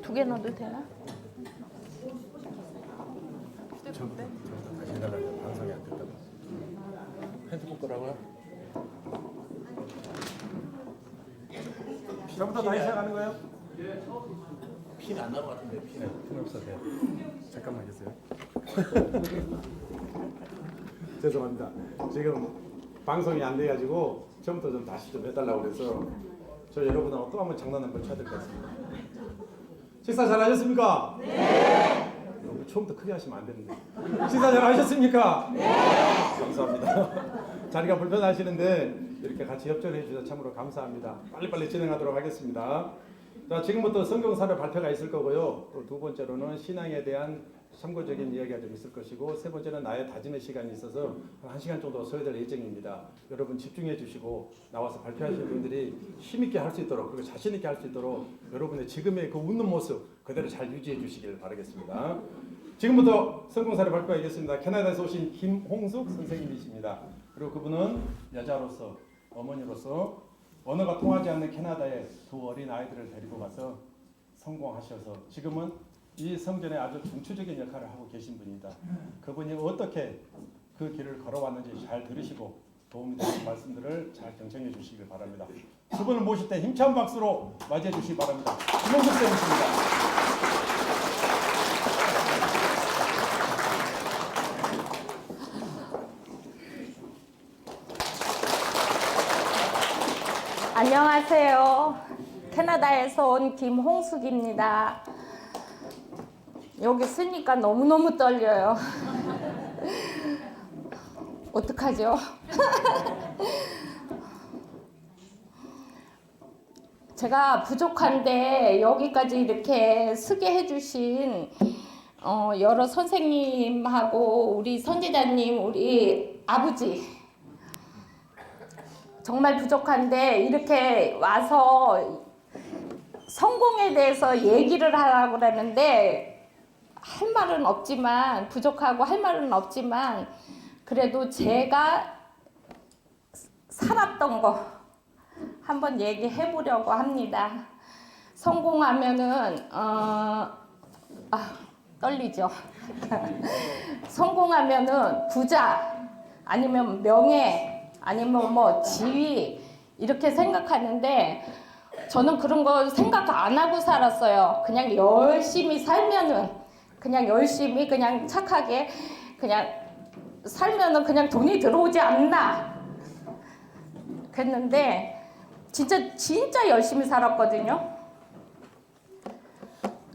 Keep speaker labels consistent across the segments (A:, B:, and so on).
A: 두 개 넣어도 되나?
B: 처음부터 다시 해달라고 방송이 안 됐다고. 핸드폰 거라고요? 처음부터 다시 시작하는 거예요?
C: 핀 안 나올 것 같은데 핀.
B: 네, 필요 없어도 돼요. 잠깐만 계세요. 죄송합니다. 지금 방송이 안 돼가지고 처음부터 좀 다시 좀 해달라고 그래서 저 여러분하고 또 한번 장난 한번 쳐야 될 것 같습니다. 식사 잘 하셨습니까? 네. 너무 처음부터 크게 하시면 안 되는데. 식사 잘 하셨습니까? 네. 감사합니다. 자리가 불편하시는데 이렇게 같이 협조를 해주셔서 참으로 감사합니다. 빨리빨리 진행하도록 하겠습니다. 자, 지금부터 성경사를 발표가 있을 거고요. 또 두 번째로는 신앙에 대한 참고적인 이야기가 좀 있을 것이고, 세 번째는 나의 다짐의 시간이 있어서 한 1시간 정도 소요될 예정입니다. 여러분 집중해 주시고 나와서 발표하시는 분들이 힘있게 할 수 있도록, 그리고 자신 있게 할 수 있도록 여러분의 지금의 그 웃는 모습 그대로 잘 유지해 주시길 바라겠습니다. 지금부터 성경사를 발표하겠습니다. 캐나다에서 오신 김홍숙 선생님이십니다. 그리고 그분은 여자로서, 어머니로서 언어가 통하지 않는 캐나다에 두 어린 아이들을 데리고 가서 성공하셔서 지금은 이 성전에 아주 중추적인 역할을 하고 계신 분이다. 그분이 어떻게 그 길을 걸어왔는지 잘 들으시고 도움이 되는 말씀들을 잘 경청해 주시길 바랍니다. 두 분을 모실 때 힘찬 박수로 맞이해 주시기 바랍니다. 김홍숙 쌤이십니다.
A: 안녕하세요. 캐나다에서 온 김홍숙입니다. 여기 쓰니까 너무너무 떨려요. 어떡하죠? 제가 부족한데 여기까지 이렇게 쓰게 해주신 여러 선생님하고 우리 선지자님, 우리 아버지 정말 부족한데 이렇게 와서 성공에 대해서 얘기를 하려고 그러는데 할 말은 없지만, 부족하고 할 말은 없지만 그래도 제가 살았던 거 한번 얘기해 보려고 합니다. 성공하면은 떨리죠. 성공하면은 부자 아니면 명예 아니면 뭐 지위 이렇게 생각하는데 저는 그런 거 생각 안 하고 살았어요. 그냥 열심히 살면은, 그냥 열심히 그냥 착하게 그냥 살면은 그냥 돈이 들어오지 않나 그랬는데 진짜 열심히 살았거든요.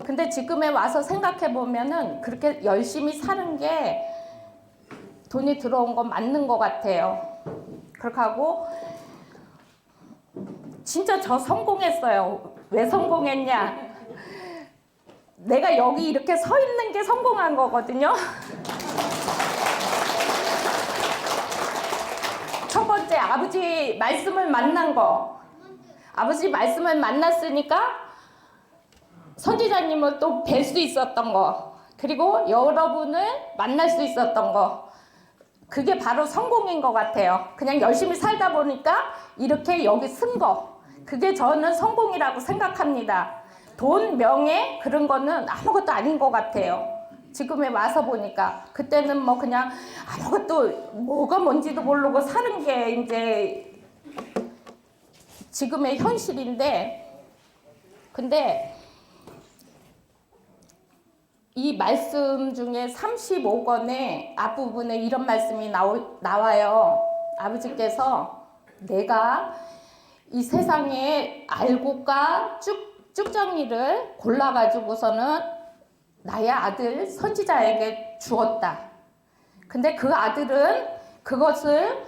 A: 근데 지금에 와서 생각해 보면은 그렇게 열심히 사는 게 돈이 들어온 건 맞는 것 같아요. 그렇게 하고 진짜 저 성공했어요. 왜 성공했냐? 내가 여기 이렇게 서 있는 게 성공한 거거든요. 첫 번째, 아버지 말씀을 만난 거. 아버지 말씀을 만났으니까 선지자님을 또 뵐 수 있었던 거. 그리고 여러분을 만날 수 있었던 거. 그게 바로 성공인 것 같아요. 그냥 열심히 살다 보니까 이렇게 여기 쓴 거. 그게 저는 성공이라고 생각합니다. 돈, 명예 그런 거는 아무것도 아닌 것 같아요. 지금에 와서 보니까. 그때는 뭐 그냥 아무것도 뭐가 뭔지도 모르고 사는 게 이제 지금의 현실인데, 근데 이 말씀 중에 35권의 앞부분에 이런 말씀이 나와요. 아버지께서 내가 이 세상에 알곡과 쭉정이를 골라가지고서는 나의 아들 선지자에게 주었다. 근데 그 아들은 그것을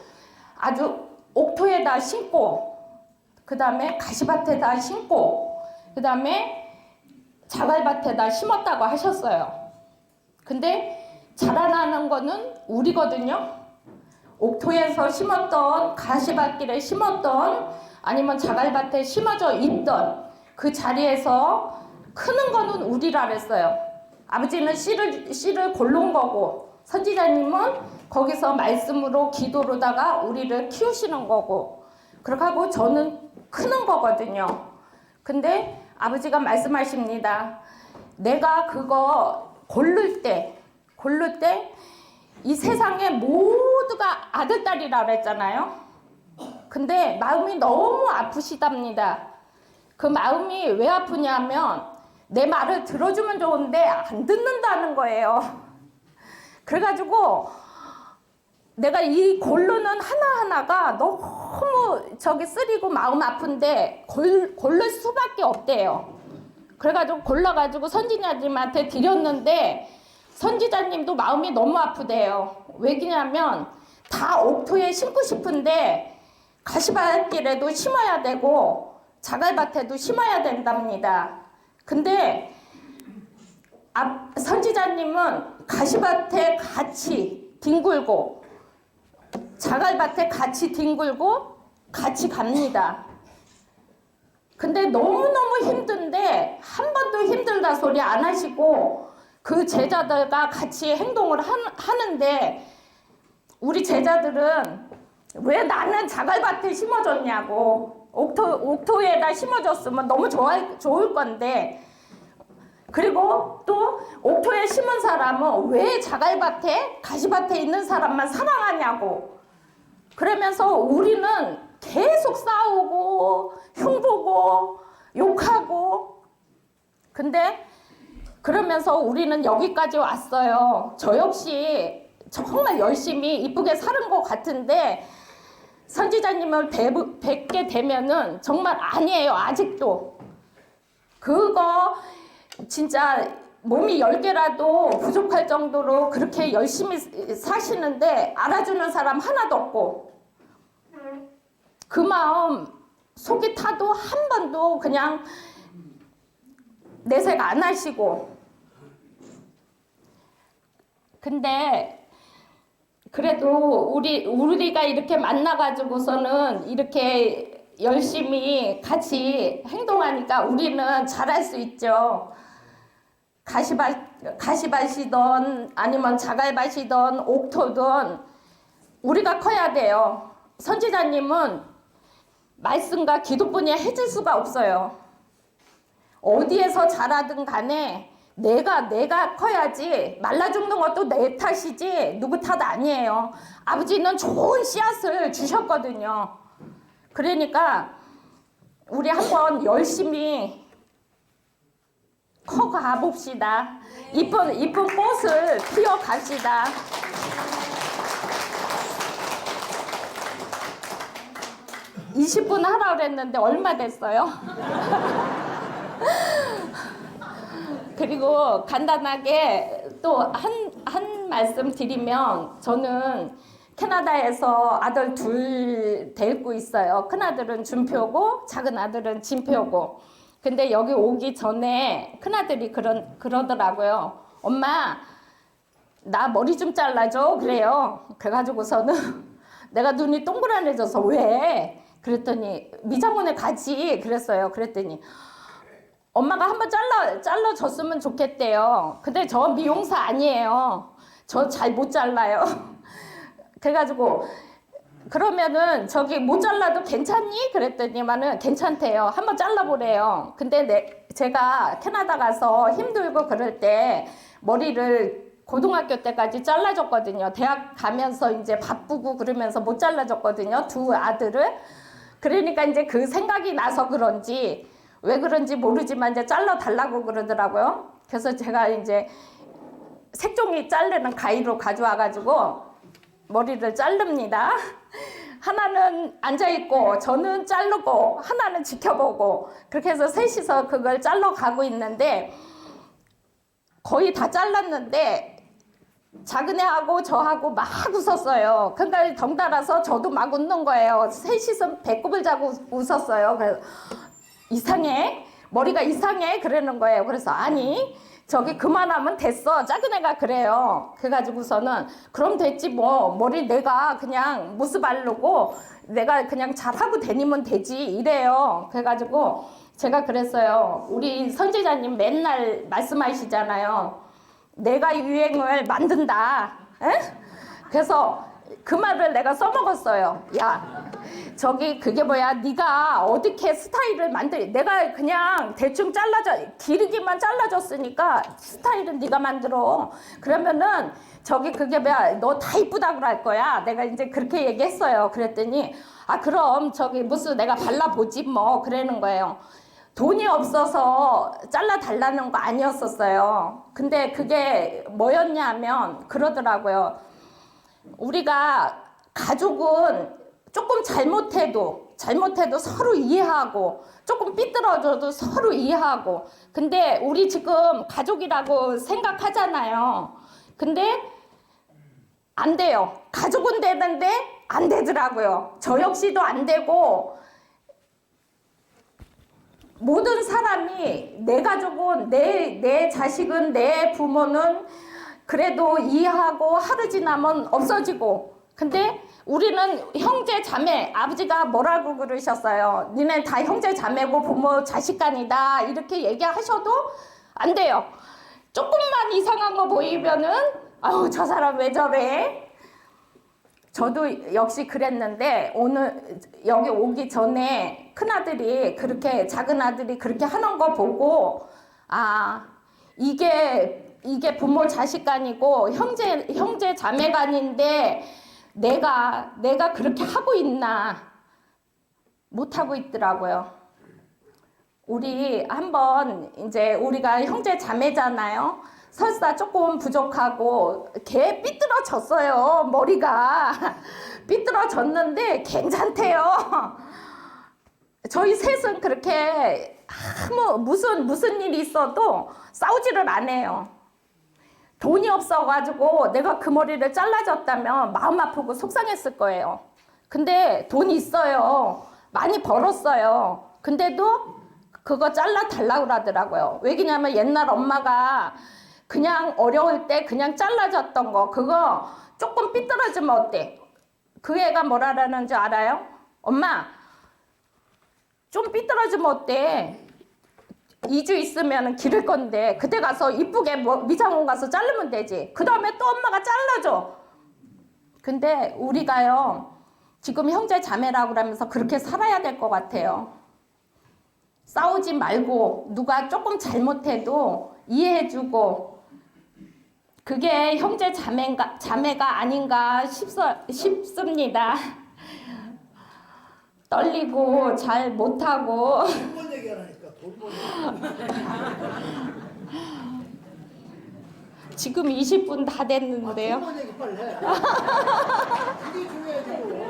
A: 아주 옥토에다 심고, 그 다음에 가시밭에다 심고, 그 다음에 자갈밭에다 심었다고 하셨어요. 근데 자라나는 거는 우리거든요. 옥토에서 심었던, 가시밭길에 심었던, 아니면 자갈밭에 심어져 있던 그 자리에서 크는 거는 우리라 그랬어요. 아버지는 씨를 골른 거고, 선지자님은 거기서 말씀으로 기도로다가 우리를 키우시는 거고, 그렇게 하고 저는 크는 거거든요. 근데 아버지가 말씀하십니다. 내가 그거 고를 때 이 세상에 모두가 아들, 딸이라 그랬잖아요. 근데 마음이 너무 아프시답니다. 그 마음이 왜 아프냐면 내 말을 들어주면 좋은데 안 듣는다는 거예요. 그래가지고 내가 이 골르는 하나하나가 너무 쓰리고 마음 아픈데 고를 수밖에 없대요. 그래가지고 골라가지고 선지자님한테 드렸는데 선지자님도 마음이 너무 아프대요. 왜냐면 다 옥토에 심고 싶은데 가시밭길에도 심어야 되고 자갈밭에도 심어야 된답니다. 근데 선지자님은 가시밭에 같이 뒹굴고 자갈밭에 같이 뒹굴고 같이 갑니다. 근데 너무너무 힘든데 한 번도 힘들다 소리 안 하시고 그 제자들과 같이 행동을 하는데 우리 제자들은 왜 나는 자갈밭에 심어줬냐고 옥토에다 심어줬으면 너무 좋을 건데 그리고 또 옥토에 심은 사람은 왜 자갈밭에 가시밭에 있는 사람만 사랑하냐고 그러면서 우리는 계속 싸우고 흉보고 욕하고 근데 그러면서 우리는 여기까지 왔어요. 저 역시 정말 열심히 이쁘게 사는 것 같은데 선지자님을 뵙게 되면은 정말 아니에요. 아직도 그거 진짜 몸이 10개라도 부족할 정도로 그렇게 열심히 사시는데 알아주는 사람 하나도 없고 그 마음 속이 타도 한 번도 그냥 내색 안 하시고 근데 그래도 우리가 이렇게 만나가지고서는 이렇게 열심히 같이 행동하니까 우리는 잘할 수 있죠. 가시밭이든 아니면 자갈밭이든 옥토든 우리가 커야 돼요. 선지자님은 말씀과 기도뿐이 해줄 수가 없어요. 어디에서 자라든 간에 내가 커야지 말라 죽는 것도 내 탓이지 누구 탓 아니에요. 아버지는 좋은 씨앗을 주셨거든요. 그러니까 우리 한번 열심히 커가 봅시다. 이쁜 꽃을 피워 갑시다. (20분) 하라고 그랬는데 얼마 됐어요? 그리고 간단하게 또 한 말씀 드리면 저는 캐나다에서 아들 둘 데리고 있어요. 큰아들은 준표고 작은 아들은 진표고. 근데 여기 오기 전에 큰아들이 그러더라고요. 엄마 나 머리 좀 잘라줘 그래요. 그래가지고서는 내가 눈이 동그라내져서 왜? 그랬더니 미장원에 가지 그랬어요. 그랬더니 엄마가 한번 잘라줬으면 좋겠대요. 근데 저 미용사 아니에요. 저 잘 못 잘라요. 그래가지고 그러면은 저기 못 잘라도 괜찮니? 그랬더니만은 괜찮대요. 한번 잘라보래요. 근데 제가 캐나다 가서 힘들고 그럴 때 머리를 고등학교 때까지 잘라줬거든요. 대학 가면서 이제 바쁘고 그러면서 못 잘라줬거든요. 두 아들을. 그러니까 이제 그 생각이 나서 그런지 왜 그런지 모르지만 이제 잘라달라고 그러더라고요. 그래서 제가 이제 색종이 자르는 가위로 가져와가지고 머리를 자릅니다. 하나는 앉아있고 저는 자르고 하나는 지켜보고 그렇게 해서 셋이서 그걸 잘라가고 있는데 거의 다 잘랐는데 작은 애하고 저하고 막 웃었어요. 그러니까 덩달아서 저도 막 웃는 거예요. 셋이서 배꼽을 잡고 웃었어요. 그래서 이상해? 머리가 이상해? 그러는 거예요. 그래서 아니 저기 그만하면 됐어. 작은 애가 그래요. 그래가지고서는 그럼 됐지 뭐 머리 내가 그냥 무스 바르고 내가 그냥 잘하고 다니면 되지 이래요. 그래가지고 제가 그랬어요. 우리 선지자님 맨날 말씀하시잖아요. 내가 유행을 만든다. 에? 그래서 그 말을 내가 써먹었어요. 야, 저기 그게 뭐야? 네가 어떻게 스타일을 내가 그냥 대충 기르기만 잘라줬으니까 스타일은 네가 만들어. 그러면은 저기 그게 뭐야? 너 다 이쁘다고 할 거야. 내가 이제 그렇게 얘기했어요. 그랬더니 아 그럼 저기 무슨 내가 발라보지 뭐 그러는 거예요. 돈이 없어서 잘라달라는 거 아니었었어요. 근데 그게 뭐였냐면 그러더라고요. 우리가 가족은 조금 잘못해도 서로 이해하고 조금 삐뚤어져도 서로 이해하고 근데 우리 지금 가족이라고 생각하잖아요. 근데 안 돼요. 가족은 되는데 안 되더라고요. 저 역시도 안 되고 모든 사람이 내 가족은 내 자식은 내 부모는 그래도 이해하고 하루 지나면 없어지고 근데 우리는 형제 자매 아버지가 뭐라고 그러셨어요. 니네 다 형제 자매고 부모 자식간이다 이렇게 얘기하셔도 안 돼요. 조금만 이상한 거 보이면은 아우 저 사람 왜 저래. 저도 역시 그랬는데 오늘 여기 오기 전에 큰아들이 그렇게 작은 아들이 그렇게 하는 거 보고 아 이게 부모 자식간이고 형제 자매간인데 내가 그렇게 하고 있나 못 하고 있더라고요. 우리 한번 이제 우리가 형제 자매잖아요. 설사 조금 부족하고 걔 삐뚤어졌어요. 머리가 삐뚤어졌는데 괜찮대요. 저희 셋은 그렇게 아무 무슨 일이 있어도 싸우지를 안 해요. 돈이 없어가지고 내가 그 머리를 잘라줬다면 마음 아프고 속상했을 거예요. 근데 돈이 있어요. 많이 벌었어요. 근데도 그거 잘라달라고 하더라고요. 왜냐면 옛날 엄마가 그냥 어려울 때 그냥 잘라줬던 거 그거 조금 삐뚤어지면 어때? 그 애가 뭐라는 줄 알아요? 엄마 좀 삐뚤어지면 어때? 2주 있으면 기를 건데 그때 가서 이쁘게 미장원 가서 자르면 되지. 그 다음에 또 엄마가 잘라줘. 근데 우리가요 지금 형제 자매라고 하면서 그렇게 살아야 될 것 같아요. 싸우지 말고 누가 조금 잘못해도 이해해주고 그게 형제 자매가 아닌가 싶습니다. 떨리고 잘 못하고
C: 돈번 얘기하라니까 돈번
A: 지금 20분 다 됐는데요.
C: 돈번 얘기 빨리 해. 이게 중요해지고.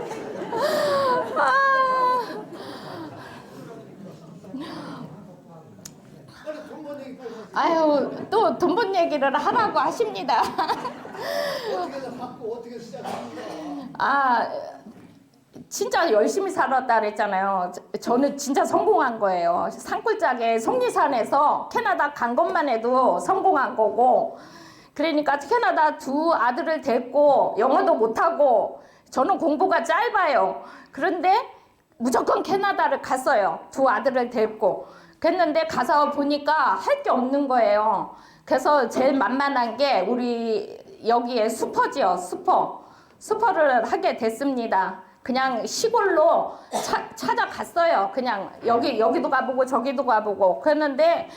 C: 빨리 돈번 얘기 빨리 해.
A: 아유 또 돈 번 얘기를 하라고 하십니다.
C: 어떻게 받고 어떻게 시작합니까?
A: 아 진짜 열심히 살았다 그랬잖아요. 저는 진짜 성공한 거예요. 산골짜기 속리산에서 캐나다 간 것만 해도 성공한 거고 그러니까 캐나다 두 아들을 데리고 영어도 못하고 저는 공부가 짧아요. 그런데 무조건 캐나다를 갔어요. 두 아들을 데리고. 그랬는데 가서 보니까 할 게 없는 거예요. 그래서 제일 만만한 게 우리 여기에 슈퍼지요. 슈퍼를 하게 됐습니다. 그냥 시골로 찾아갔어요. 그냥 여기도 가보고 저기도 가보고 그랬는데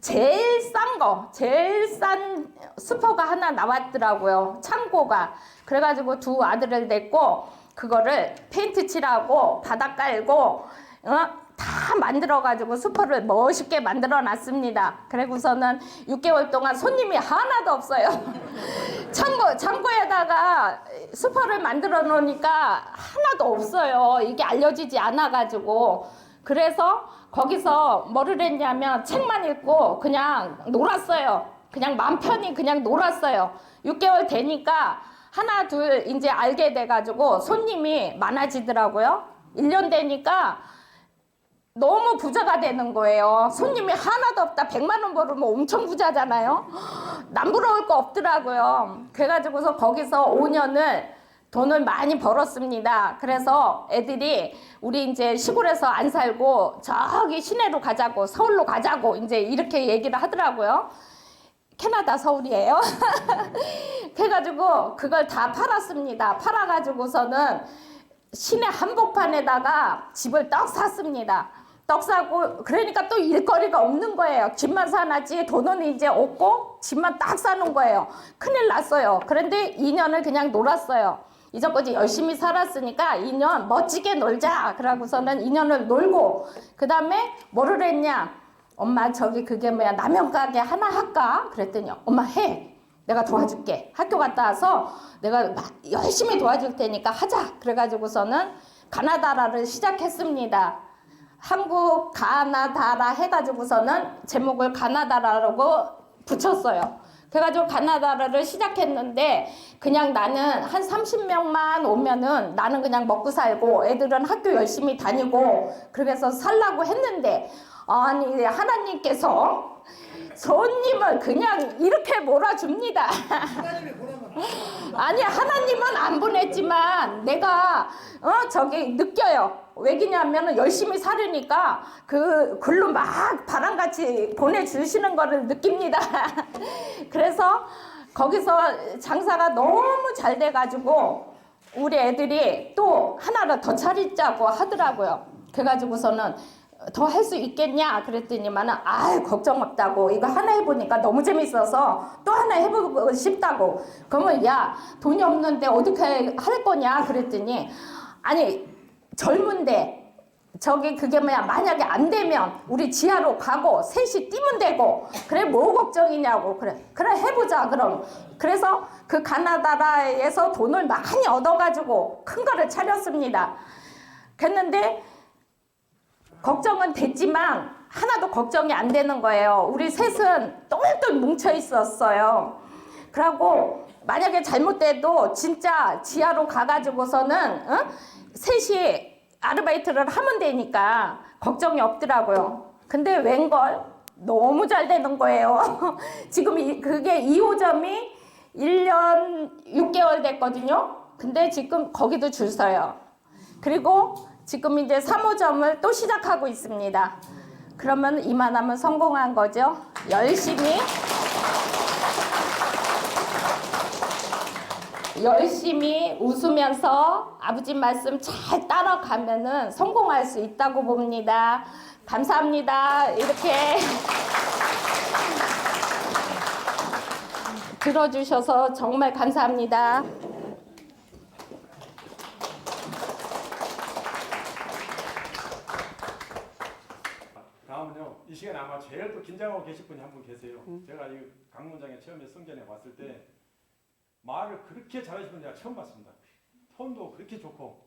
A: 제일 싼 슈퍼가 하나 나왔더라고요. 창고가. 그래가지고 두 아들을 데리고 그거를 페인트 칠하고 바닥 깔고 다 만들어가지고 슈퍼를 멋있게 만들어 놨습니다. 그리고서는 6개월 동안 손님이 하나도 없어요. 창고에다가 슈퍼를 만들어 놓으니까 하나도 없어요. 이게 알려지지 않아가지고. 그래서 거기서 뭐를 했냐면 책만 읽고 그냥 놀았어요. 그냥 맘 편히 그냥 놀았어요. 6개월 되니까 하나 둘 이제 알게 돼가지고 손님이 많아지더라고요. 1년 되니까 너무 부자가 되는 거예요. 손님이 하나도 없다. 100만 원 벌으면 엄청 부자잖아요. 남부러울 거 없더라고요. 그래가지고서 거기서 5년을 돈을 많이 벌었습니다. 그래서 애들이 우리 이제 시골에서 안 살고 저기 시내로 가자고 서울로 가자고 이제 이렇게 얘기를 하더라고요. 캐나다 서울이에요. 그래가지고 그걸 다 팔았습니다. 팔아가지고서는 시내 한복판에다가 집을 떡 샀습니다. 떡 사고 그러니까 또 일거리가 없는 거예요. 집만 사놨지 돈은 이제 없고 집만 딱 사는 거예요. 큰일 났어요. 그런데 2년을 그냥 놀았어요. 이전까지 열심히 살았으니까 2년 멋지게 놀자. 그러고서는 2년을 놀고 그 다음에 뭐를 했냐. 엄마 저기 그게 뭐야 라면 가게 하나 할까? 그랬더니 엄마 해. 내가 도와줄게. 학교 갔다 와서 내가 열심히 도와줄 테니까 하자. 그래가지고서는 가나다라를 시작했습니다. 한국 가나다라 해가지고서는 제목을 가나다라라고 붙였어요. 그래가지고 가나다라를 시작했는데 그냥 나는 한 30명만 오면은 나는 그냥 먹고 살고 애들은 학교 열심히 다니고 그래서 살라고 했는데 아니 하나님께서 손님을 그냥 이렇게 몰아줍니다.
C: 하나님이 보내면
A: 아니 하나님은 안 보냈지만 내가 저기 느껴요. 왜냐하면 열심히 살으니까 그 글로 막 바람같이 보내주시는 거를 느낍니다. 그래서 거기서 장사가 너무 잘 돼가지고 우리 애들이 또 하나를 더 차리자고 하더라고요. 그래가지고서는 더 할 수 있겠냐 그랬더니만은 걱정 없다고 이거 하나 해보니까 너무 재밌어서 또 하나 해보고 싶다고. 그러면 야 돈이 없는데 어떻게 할 거냐 그랬더니 아니 젊은데 저기 그게 뭐야 만약에 안 되면 우리 지하로 가고 셋이 뛰면 되고 그래 뭐 걱정이냐고. 그래 해보자 그럼. 그래서 그 가나다라에서 돈을 많이 얻어가지고 큰 거를 차렸습니다. 그랬는데 걱정은 됐지만 하나도 걱정이 안 되는 거예요. 우리 셋은 똘똘 뭉쳐 있었어요. 그러고 만약에 잘못돼도 진짜 지하로 가가지고서는 셋이 아르바이트를 하면 되니까 걱정이 없더라고요. 근데 웬걸 너무 잘 되는 거예요. 지금 그게 2호점이 1년 6개월 됐거든요. 근데 지금 거기도 줄 서요. 그리고 지금 이제 3호점을 또 시작하고 있습니다. 그러면 이만하면 성공한 거죠. 열심히 웃으면서 아버지 말씀 잘 따라가면은 성공할 수 있다고 봅니다. 감사합니다. 이렇게 들어주셔서 정말 감사합니다.
B: 다음은요. 이 시간에 아마 제일 또 긴장하고 계실 분이 한 분 계세요. 제가 이 강문장에 처음에 성전에 왔을 때 말을 그렇게 잘하시는 분 제가 처음 봤습니다. 톤도 그렇게 좋고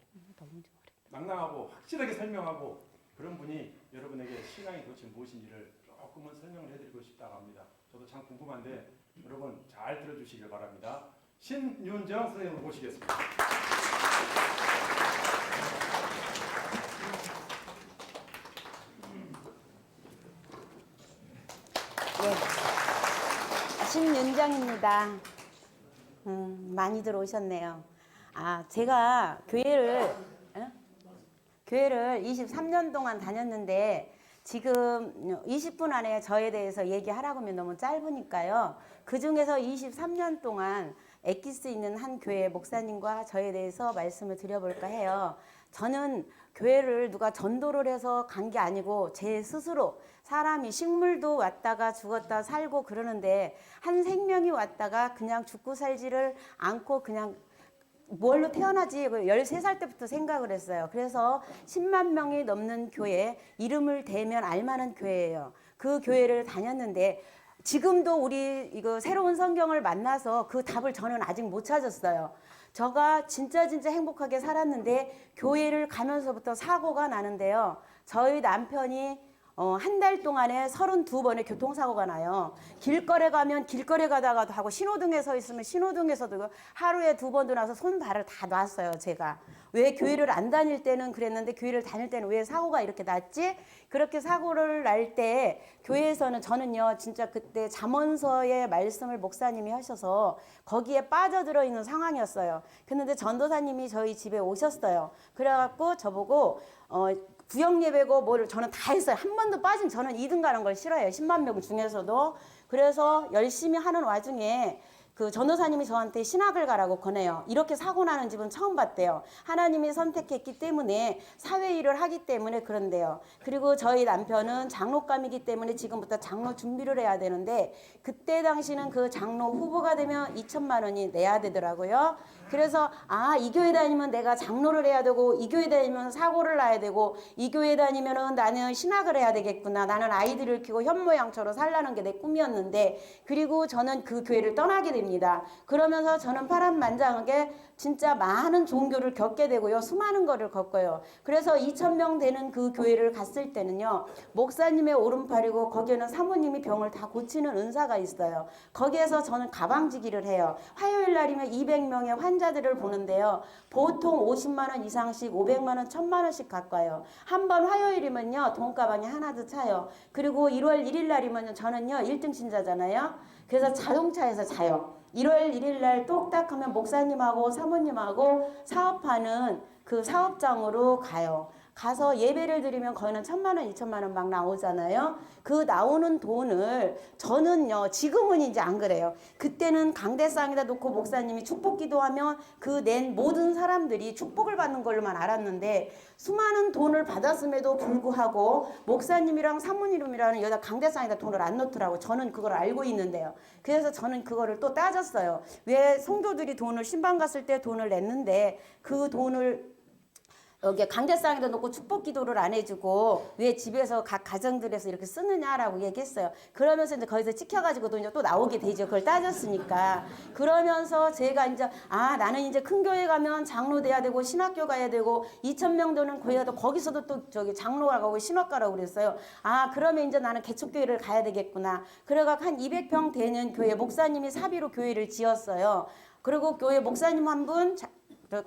B: 낭낭하고 확실하게 설명하고 그런 분이 여러분에게 신앙이 도대체 무엇인지를 조금은 설명을 해드리고 싶다고 합니다. 저도 참 궁금한데 여러분 잘 들어주시길 바랍니다. 신윤정 선생님을 모시겠습니다.
D: 네, 신윤정입니다. 많이들 오셨네요. 제가 교회를 23년 동안 다녔는데 지금 20분 안에 저에 대해서 얘기하라고 하면 너무 짧으니까요. 그 중에서 23년 동안 엑기스 있는 한 교회 목사님과 저에 대해서 말씀을 드려볼까 해요. 저는 교회를 누가 전도를 해서 간 게 아니고 제 스스로 사람이 식물도 왔다가 죽었다 살고 그러는데 한 생명이 왔다가 그냥 죽고 살지를 않고 그냥 뭘로 태어나지 13살 때부터 생각을 했어요. 그래서 10만 명이 넘는 교회, 이름을 대면 알만한 교회예요. 그 교회를 다녔는데 지금도 우리 이거 새로운 성경을 만나서 그 답을 저는 아직 못 찾았어요. 제가 진짜 행복하게 살았는데 교회를 가면서부터 사고가 나는데요. 저희 남편이 한 달 동안에 32번의 교통사고가 나요. 길거리 가면 길거리 가다가도 하고 신호등에 서 있으면 신호등에서도 하루에 2번도 나서 손 발을 다 놨어요. 제가 왜 교회를 안 다닐 때는 그랬는데 교회를 다닐 때는 왜 사고가 이렇게 났지? 그렇게 사고를 날 때 교회에서는 저는요 진짜 그때 잠언서의 말씀을 목사님이 하셔서 거기에 빠져들어 있는 상황이었어요. 그런데 전도사님이 저희 집에 오셨어요. 그래갖고 저보고 구역 예배고 뭘 저는 다 했어요. 한 번도 빠진 저는 2등 가는 걸 싫어해요. 10만 명 중에서도. 그래서 열심히 하는 와중에 그 전도사님이 저한테 신학을 가라고 권해요. 이렇게 사고 나는 집은 처음 봤대요. 하나님이 선택했기 때문에 사회 일을 하기 때문에 그런데요. 그리고 저희 남편은 장로감이기 때문에 지금부터 장로 준비를 해야 되는데 그때 당시는 그 장로 후보가 되면 2천만 원이 내야 되더라고요. 그래서 이 교회 다니면 내가 장로를 해야 되고 이 교회 다니면 사고를 놔야 되고 이 교회 다니면은 나는 신학을 해야 되겠구나. 나는 아이들을 키우고 현모양처로 살라는 게 내 꿈이었는데 그리고 저는 그 교회를 떠나게 됩니다. 그러면서 저는 파란만장하게 진짜 많은 종교를 겪게 되고요. 수많은 거를 겪어요. 그래서 2,000명 되는 그 교회를 갔을 때는요. 목사님의 오른팔이고 거기에는 사모님이 병을 다 고치는 은사가 있어요. 거기에서 저는 가방지기를 해요. 화요일 날이면 200명의 환자들을 보는데요. 보통 50만 원 이상씩 500만 원, 1,000만 원씩 가까요. 한 번 화요일이면요. 돈가방이 하나도 차요. 그리고 1월 1일 날이면 저는요. 1등 신자잖아요. 그래서 자동차에서 자요. 1월 1일 날 똑딱 하면 목사님하고 사모님하고 사업하는 그 사업장으로 가요. 가서 예배를 드리면 거기는 1,000만 원, 2,000만 원 막 나오잖아요. 그 나오는 돈을 저는요, 지금은 이제 안 그래요. 그때는 강대상에다 놓고 목사님이 축복 기도하면 그 낸 모든 사람들이 축복을 받는 걸로만 알았는데 수많은 돈을 받았음에도 불구하고 목사님이랑 사모님이라는 여자 강대상에다 돈을 안 넣더라고. 저는 그걸 알고 있는데요. 그래서 저는 그거를 또 따졌어요. 왜 성도들이 돈을 신방 갔을 때 돈을 냈는데 그 돈을 여기 강대상에다 놓고 축복 기도를 안 해주고 왜 집에서 각 가정들에서 이렇게 쓰느냐라고 얘기했어요. 그러면서 이제 거기서 찍혀가지고 또 이제 또 나오게 되죠. 그걸 따졌으니까. 그러면서 제가 이제 나는 이제 큰 교회 가면 장로 돼야 되고 신학교 가야 되고 2,000명 되는 교회도 거기서도 또 저기 장로가 가고 신학가라고 그랬어요. 그러면 이제 나는 개척교회를 가야 되겠구나. 그래가 한 200평 되는 교회 목사님이 사비로 교회를 지었어요. 그리고 교회 목사님 한 분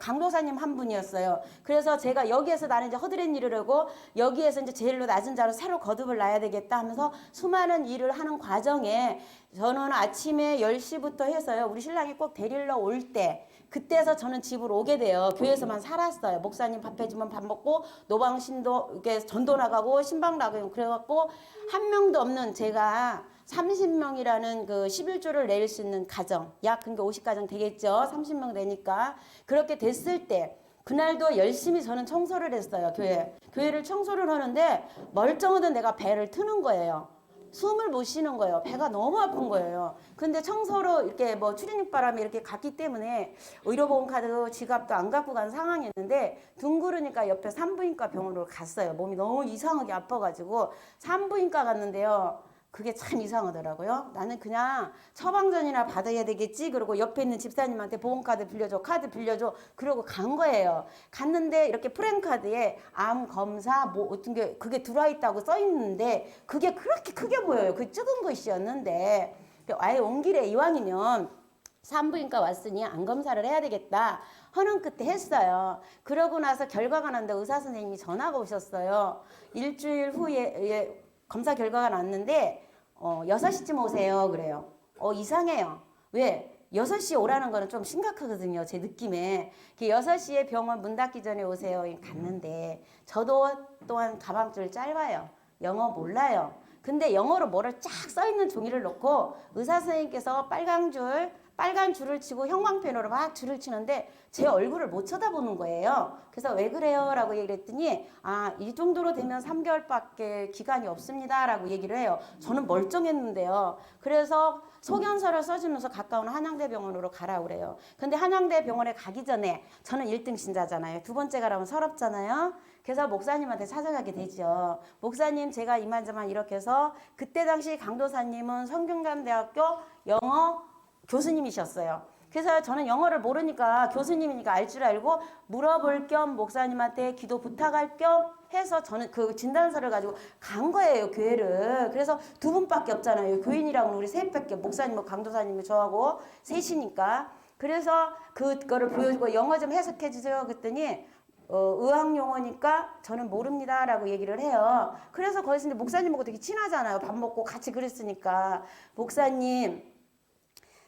D: 강도사님 한 분이었어요. 그래서 제가 여기에서 나는 이제 허드렛 일을 하고 여기에서 이제 제일로 낮은 자로 새로 거듭을 놔야 되겠다 하면서 수많은 일을 하는 과정에 저는 아침에 10시부터 해서요. 우리 신랑이 꼭 데리러 올 때 그때서 저는 집으로 오게 돼요. 교회에서만 살았어요. 목사님 밥 해주면 밥 먹고 노방신도 이렇게 전도 나가고 신방 나가고 그래갖고 한 명도 없는 제가 30명이라는 그 11조를 내릴 수 있는 가정, 약 그러니까 50가정 되겠죠. 30명 되니까. 그렇게 됐을 때 그날도 열심히 저는 청소를 했어요. 교회를 청소를 하는데 멀쩡하던 내가 배를 트는 거예요. 숨을 못 쉬는 거예요. 배가 너무 아픈 거예요. 근데 청소로 이렇게 뭐 출입국 바람이 이렇게 갔기 때문에 의료보험카드 지갑도 안 갖고 간 상황이었는데 둥그러니까 옆에 산부인과 병원으로 갔어요. 몸이 너무 이상하게 아파가지고 산부인과 갔는데요. 그게 참 이상하더라고요. 나는 그냥 처방전이나 받아야 되겠지. 그리고 옆에 있는 집사님한테 보험카드 빌려줘, 카드 빌려줘. 그러고 간 거예요. 갔는데 이렇게 프랭카드에 암 검사 뭐 어떤 게 그게 들어있다고 써 있는데 그게 그렇게 크게 보여요. 그 적은 것이었는데 아예 온 길에 이왕이면 산부인과 왔으니 암 검사를 해야 되겠다 하는 끝에 했어요. 그러고 나서 결과가 났는데 의사 선생님이 전화가 오셨어요. 일주일 후에 검사 결과가 났는데 6시쯤 오세요. 그래요. 이상해요. 왜? 6시에 오라는 거는 좀 심각하거든요. 제 느낌에. 6시에 병원 문 닫기 전에 오세요. 갔는데 저도 또한 가방줄 짧아요. 영어 몰라요. 근데 영어로 뭐를 쫙 써있는 종이를 놓고 의사 선생님께서 빨간 줄을 치고 형광펜으로 막 줄을 치는데 제 얼굴을 못 쳐다보는 거예요. 그래서 왜 그래요? 라고 얘기를 했더니 이 정도로 되면 3개월밖에 기간이 없습니다. 라고 얘기를 해요. 저는 멀쩡했는데요. 그래서 소견서를 써주면서 가까운 한양대병원으로 가라고 그래요. 근데 한양대병원에 가기 전에 저는 1등 신자잖아요. 두 번째 가라면 서럽잖아요. 그래서 목사님한테 찾아가게 되죠. 목사님 제가 이만저만 이렇게 해서 그때 당시 강도사님은 성균관대학교 영어 교수님이셨어요. 그래서 저는 영어를 모르니까 교수님이니까 알 줄 알고 물어볼 겸 목사님한테 기도 부탁할 겸 해서 저는 그 진단서를 가지고 간 거예요, 교회를. 그래서 두 분밖에 없잖아요. 교인이라고는 우리 셋밖에, 목사님, 강도사님이 저하고 셋이니까. 그래서 그거를 보여주고 영어 좀 해석해 주세요. 그랬더니 의학 용어니까 저는 모릅니다 라고 얘기를 해요. 그래서 거기서 목사님하고 되게 친하잖아요. 밥 먹고 같이 그랬으니까. 목사님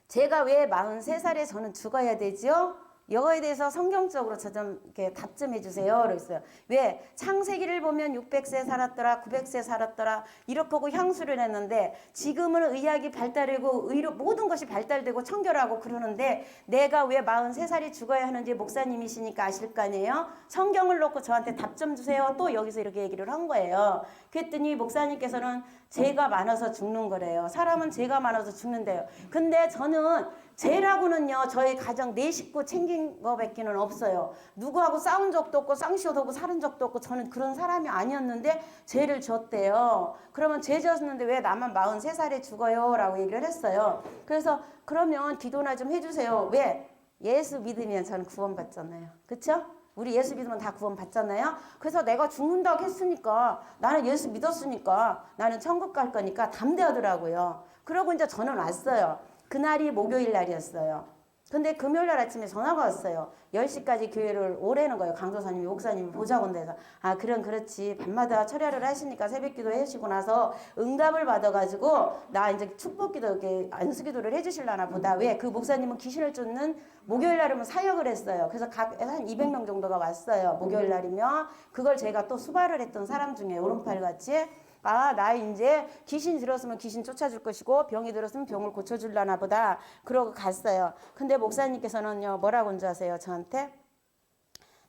D: 제가 왜 43살에 저는 죽어야 되죠? 이거에 대해서 성경적으로 저 좀 이렇게 답 좀 해주세요. 그랬어요. 왜? 창세기를 보면 600세 살았더라, 900세 살았더라 이렇게 하고 향수를 했는데 지금은 의학이 발달되고 의료 모든 것이 발달되고 청결하고 그러는데 내가 왜 43살이 죽어야 하는지 목사님이시니까 아실 거 아니에요? 성경을 놓고 저한테 답 좀 주세요. 또 여기서 이렇게 얘기를 한 거예요. 그랬더니 목사님께서는 죄가 많아서 죽는 거래요. 사람은 죄가 많아서 죽는데요. 근데 저는 죄라고는요, 저희 가정 내 식구 챙긴 거밖에는 없어요. 누구하고 싸운 적도 없고 쌍시옷 하고 살은 적도 없고 저는 그런 사람이 아니었는데 죄를 졌대요. 그러면 죄 졌는데 왜 나만 43살에 죽어요? 라고 얘기를 했어요. 그래서 그러면 기도나 좀 해주세요. 왜? 예수 믿으면 저는 구원받잖아요. 그쵸? 우리 예수 믿으면 다 구원받잖아요. 그래서 내가 죽는다고 했으니까 나는 예수 믿었으니까 나는 천국 갈 거니까 담대하더라고요. 그러고 이제 저는 왔어요. 그날이 목요일 날이었어요. 근데 금요일 날 아침에 전화가 왔어요. 10시까지 교회를 오라는 거예요. 강도사님이 목사님이 보자고 한대서 아 그럼 그렇지 밤마다 철야를 하시니까 새벽기도 해주시고 나서 응답을 받아가지고 나 이제 축복기도 이렇게 안수기도를 해주실라나 보다. 왜? 그 목사님은 귀신을 쫓는 목요일 날이면 사역을 했어요. 그래서 각 한 200명 정도가 왔어요. 목요일 날이면 그걸 제가 또 수발을 했던 사람 중에 오른팔같이 아, 나 이제 귀신 들었으면 귀신 쫓아줄 것이고 병이 들었으면 병을 고쳐줄라나 보다. 그러고 갔어요. 근데 목사님께서는요, 뭐라고 한줄 아세요? 저한테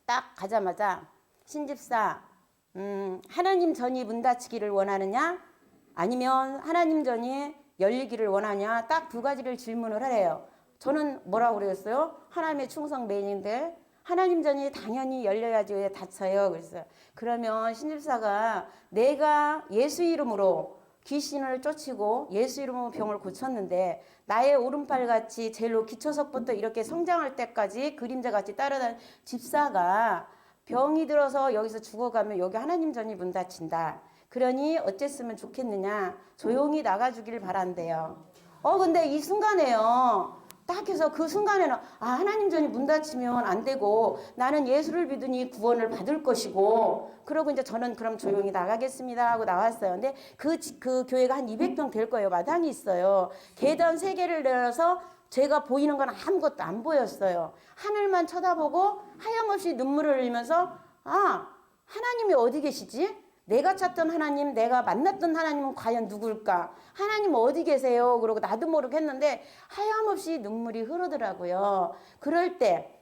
D: 딱 가자마자 신집사, 하나님 전이 문 닫히기를 원하느냐? 아니면 하나님 전이 열리기를 원하냐? 딱 두 가지를 질문을 하래요. 저는 뭐라고 그랬어요? 하나님의 충성 메인인데 하나님 전이 당연히 열려야지 왜 닫혀요? 그랬어요. 그러면 신집사가 내가 예수 이름으로 귀신을 쫓이고 예수 이름으로 병을 고쳤는데 나의 오른팔같이 제일로 기초석부터 이렇게 성장할 때까지 그림자같이 따라다니는 집사가 병이 들어서 여기서 죽어가면 여기 하나님 전이 문 닫힌다. 그러니 어쨌으면 좋겠느냐? 조용히 나가주길 바란대요. 근데 이 순간에요. 딱 해서 그 순간에는 아 하나님 전이 문 닫히면 안 되고 나는 예수를 믿으니 구원을 받을 것이고 그러고 이제 저는 그럼 조용히 나가겠습니다 하고 나왔어요. 근데 그 교회가 한 200평 될 거예요. 마당이 있어요. 계단 3개를 내려서 제가 보이는 건 아무것도 안 보였어요. 하늘만 쳐다보고 하염없이 눈물을 흘리면서 아 하나님이 어디 계시지? 내가 찾던 하나님, 내가 만났던 하나님은 과연 누굴까? 하나님 어디 계세요? 그러고 나도 모르게 했는데 하염없이 눈물이 흐르더라고요. 그럴 때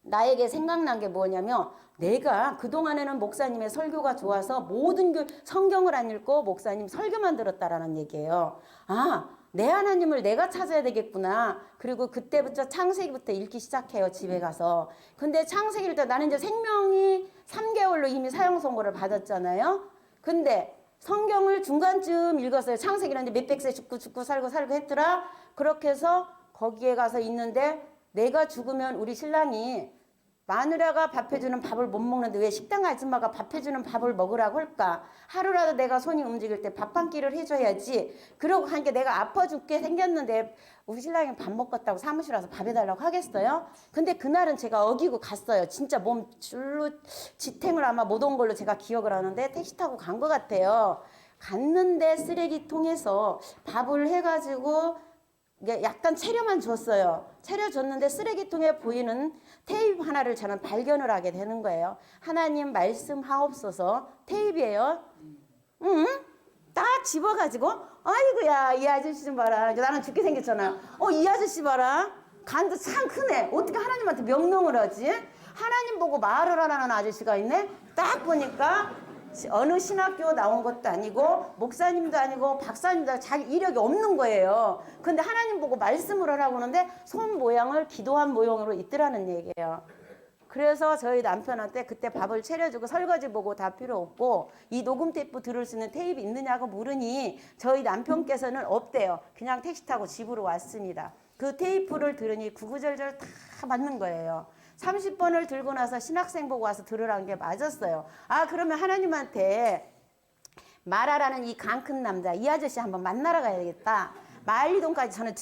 D: 나에게 생각난 게 뭐냐면 내가 그동안에는 목사님의 설교가 좋아서 모든 성경을 안 읽고 목사님 설교만 들었다라는 얘기예요. 아, 내 하나님을 내가 찾아야 되겠구나. 그리고 그때부터 창세기부터 읽기 시작해요. 집에 가서. 근데 창세기를 때 나는 이제 생명이 3개월로 이미 사형 선고를 받았잖아요. 근데 성경을 중간쯤 읽었어요. 창세기는 이제 몇백 세 죽고 살고 했더라. 그렇게 해서 거기에 가서 있는데 내가 죽으면 우리 신랑이 마누라가 밥 해주는 밥을 못 먹는데 왜 식당 아줌마가 밥 해주는 밥을 먹으라고 할까? 하루라도 내가 손이 움직일 때 밥 한 끼를 해줘야지. 그러고 하니까 내가 아파 죽게 생겼는데 우리 신랑이 밥 먹겠다고 사무실 와서 밥 해달라고 하겠어요? 근데 그날은 제가 어기고 갔어요. 진짜 몸 줄로 지탱을 아마 못 온 걸로 제가 기억을 하는데 택시 타고 간 것 같아요. 갔는데 쓰레기통에서 밥을 해가지고 약간 채려만 줬어요. 채려 줬는데 쓰레기통에 보이는 테이프 하나를 저는 발견을 하게 되는 거예요. 하나님 말씀하옵소서. 테이프예요. 딱 집어가지고 아이고야 이 아저씨 좀 봐라. 나는 죽게 생겼잖아. 이 아저씨 봐라. 간도 참 크네. 어떻게 하나님한테 명령을 하지? 하나님 보고 말을 하라는 아저씨가 있네. 딱 보니까 어느 신학교 나온 것도 아니고 목사님도 아니고 박사님도 자기 이력이 없는 거예요. 근데 하나님 보고 말씀을 하라고 하는데 손 모양을 기도한 모양으로 있더라는 얘기예요. 그래서 저희 남편한테 그때 밥을 차려주고 설거지 보고 다 필요 없고 이 녹음 테이프 들을 수 있는 테이프 있느냐고 물으니 저희 남편께서는 없대요. 그냥 택시 타고 집으로 왔습니다. 그 테이프를 들으니 구구절절 다 맞는 거예요. 30번을 들고 나서 신학생 보고 와서 들으라는 게 맞았어요. 아 그러면 하나님한테 말하라는 이 강 큰 남자 이 아저씨 한번 만나러 가야겠다. 마을이동까지 저는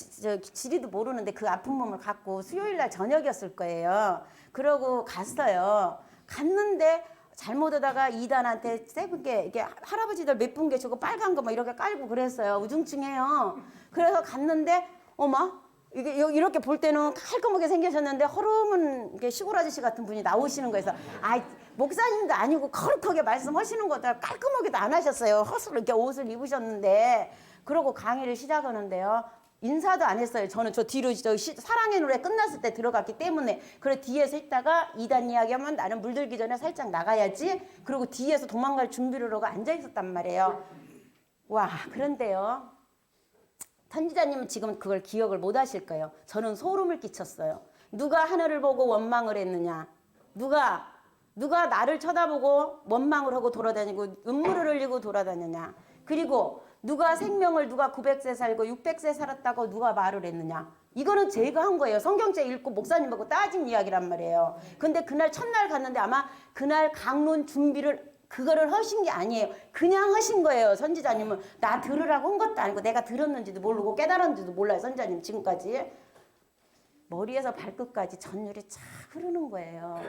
D: 지리도 모르는데 그 아픈 몸을 갖고 수요일날 저녁이었을 거예요. 그러고 갔어요. 갔는데 잘못 오다가 이단한테 세분께 이렇게 할아버지들 몇 분 계시고 빨간 거 막 이렇게 깔고 그랬어요. 우중충해요. 그래서 갔는데 어머 이게 이렇게 볼 때는 깔끔하게 생기셨는데 허름은 이렇게 시골 아저씨 같은 분이 나오시는 거에서 아 목사님도 아니고 거룩하게 말씀하시는 것도 깔끔하게도 안 하셨어요. 헛으로 이렇게 옷을 입으셨는데 그러고 강의를 시작하는데요. 인사도 안 했어요. 저는 저 뒤로 사랑의 노래 끝났을 때 들어갔기 때문에 그래 뒤에서 있다가 2단 이야기하면 나는 물들기 전에 살짝 나가야지. 그리고 뒤에서 도망갈 준비를 하고 앉아 있었단 말이에요. 와 그런데요. 선지자님은 지금 그걸 기억을 못 하실 거예요. 저는 소름을 끼쳤어요. 누가 하늘을 보고 원망을 했느냐? 누가 나를 쳐다보고 원망을 하고 돌아다니고 눈물을 흘리고 돌아다니냐? 그리고 누가 생명을 누가 900세 살고 600세 살았다고 누가 말을 했느냐? 이거는 제가 한 거예요. 성경책 읽고 목사님하고 따진 이야기란 말이에요. 근데 그날 첫날 갔는데 아마 그날 강론 준비를 그거를 하신 게 아니에요. 그냥 하신 거예요. 선지자님은 나 들으라고 한 것도 아니고 내가 들었는지도 모르고 깨달았는지도 몰라요. 선지자님 지금까지. 머리에서 발끝까지 전율이 쫙 흐르는 거예요.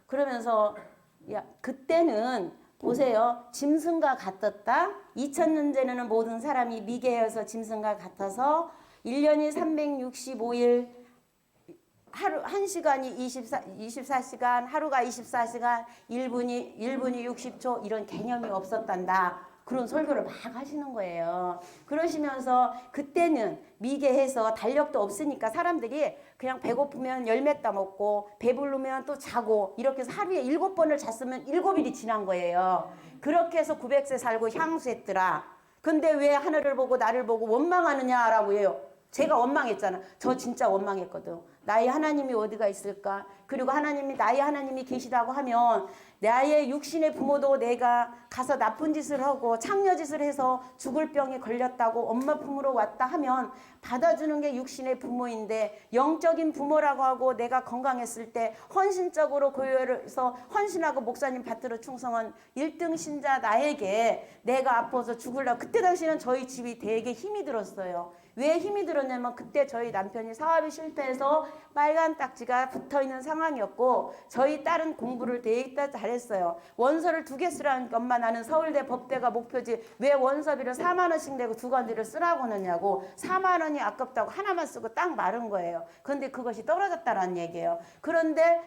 D: 그러면서 야 그때는 보세요. 짐승과 같았다. 2000년 전에는 모든 사람이 미개여서 짐승과 같아서 1년이 365일 하루 1시간이 24시간, 하루가 24시간, 1분이 60초 이런 개념이 없었단다. 그런 설교를 막 하시는 거예요. 그러시면서 그때는 미개해서 달력도 없으니까 사람들이 그냥 배고프면 열매 따먹고 배부르면 또 자고 이렇게 해서 하루에 7번을 잤으면 7일이 지난 거예요. 그렇게 해서 900세 살고 향수했더라. 근데 왜 하늘을 보고 나를 보고 원망하느냐라고 해요. 제가 원망했잖아. 저 진짜 원망했거든. 나의 하나님이 어디가 있을까? 그리고 하나님이 나의 하나님이 계시다고 하면 나의 육신의 부모도 내가 가서 나쁜 짓을 하고 창녀짓을 해서 죽을 병에 걸렸다고 엄마 품으로 왔다 하면 받아주는 게 육신의 부모인데 영적인 부모라고 하고 내가 건강했을 때 헌신적으로 교회에서 헌신하고 목사님 받들어 충성한 1등 신자 나에게 내가 아파서 죽으려고 그때 당시에는 저희 집이 되게 힘이 들었어요. 왜 힘이 들었냐면 그때 저희 남편이 사업이 실패해서 빨간 딱지가 붙어있는 상황이었고 저희 딸은 공부를 되게 잘했어요. 원서를 2개 쓰라니까 엄마 나는 서울대 법대가 목표지 왜 원서비를 4만 원씩 내고 2건지를 쓰라고 하느냐고 4만 원이 아깝다고 하나만 쓰고 딱 마른 거예요. 그런데 그것이 떨어졌다라는 얘기예요. 그런데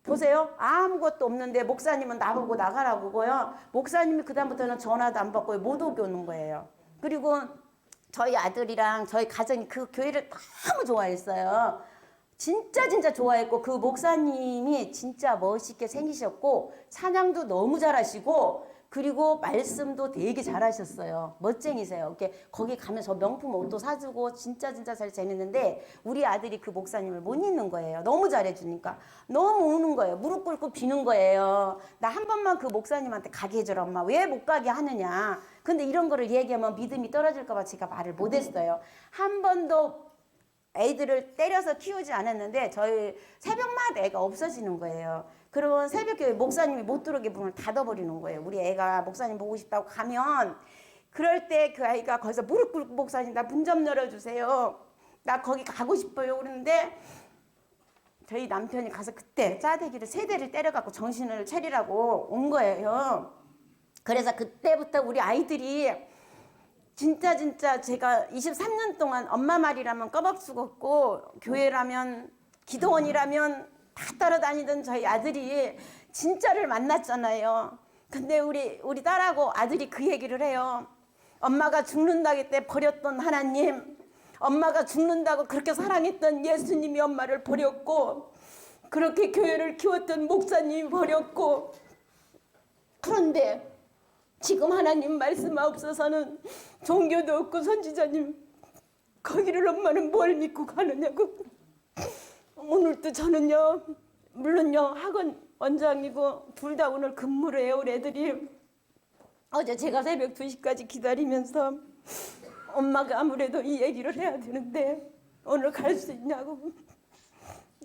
D: 보세요. 아무것도 없는데 목사님은 나보고 나가라고요. 목사님이 그다음부터는 전화도 안 받고 못 오게 오는 거예요. 그리고 저희 아들이랑 저희 가정이 그 교회를 너무 좋아했어요. 진짜 좋아했고 그 목사님이 진짜 멋있게 생기셨고 찬양도 너무 잘하시고 그리고 말씀도 되게 잘하셨어요. 멋쟁이세요. 이렇게 거기 가면서 명품 옷도 사주고 진짜 잘 지냈는데 우리 아들이 그 목사님을 못 잊는 거예요. 너무 잘해주니까 너무 우는 거예요. 무릎 꿇고 비는 거예요. 나 한 번만 그 목사님한테 가게 해줘라 엄마. 왜 못 가게 하느냐. 근데 이런 거를 얘기하면 믿음이 떨어질까 봐 제가 말을 못했어요. 한 번도 애들을 때려서 키우지 않았는데 저희 새벽마다 애가 없어지는 거예요. 그러면 새벽에 목사님이 못 들어오게 문을 닫아버리는 거예요. 우리 애가 목사님 보고 싶다고 가면 그럴 때 그 아이가 거기서 무릎 꿇고 목사님 나 문 좀 열어주세요. 나 거기 가고 싶어요. 그러는데 저희 남편이 가서 그때 짜대기를 3대를 때려갖고 정신을 차리라고 온 거예요. 그래서 그때부터 우리 아이들이 진짜 제가 23년 동안 엄마 말이라면 꺼벅수었고 교회라면 기도원이라면 다 따라다니던 저희 아들이 진짜를 만났잖아요. 근데 우리 딸하고 아들이 그 얘기를 해요. 엄마가 죽는다기 때 버렸던 하나님, 엄마가 죽는다고 그렇게 사랑했던 예수님이 엄마를 버렸고 그렇게 교회를 키웠던 목사님이 버렸고 그런데 지금 하나님 말씀 없어서는 종교도 없고 선지자님 거기를 엄마는 뭘 믿고 가느냐고. 오늘도 저는요 물론요 학원 원장이고 둘 다 오늘 근무를 해요. 우리 애들이 어제 제가 새벽 2시까지 기다리면서 엄마가 아무래도 이 얘기를 해야 되는데 오늘 갈 수 있냐고.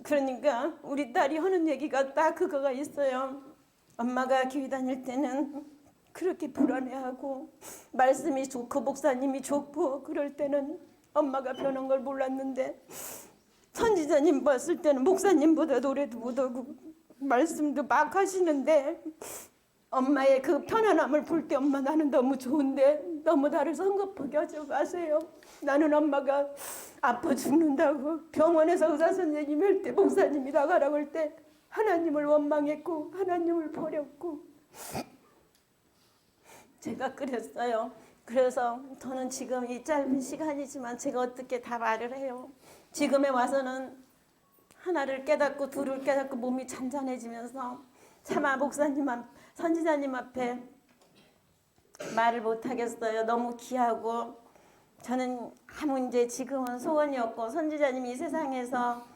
D: 그러니까 우리 딸이 하는 얘기가 딱 그거가 있어요. 엄마가 교회 다닐 때는 그렇게 불안해하고 말씀이 좋고 목사님이 좋고 그럴 때는 엄마가 변한 걸 몰랐는데 선지자님 봤을 때는 목사님보다 노래도 못하고 말씀도 막 하시는데 엄마의 그 편안함을 볼 때 엄마 나는 너무 좋은데 너무 나를 성급하게 하지 마세요. 나는 엄마가 아파 죽는다고 병원에서 의사 선생님이 할 때 목사님이 나가라고 할 때 하나님을 원망했고 하나님을 버렸고 제가 그랬어요. 그래서 저는 지금 이 짧은 시간이지만 제가 어떻게 다 말을 해요. 지금에 와서는 하나를 깨닫고 둘을 깨닫고 몸이 잔잔해지면서 차마 목사님 선지자님 앞에 말을 못하겠어요. 너무 귀하고 저는 아무 이제 지금은 소원이 없고 선지자님이 이 세상에서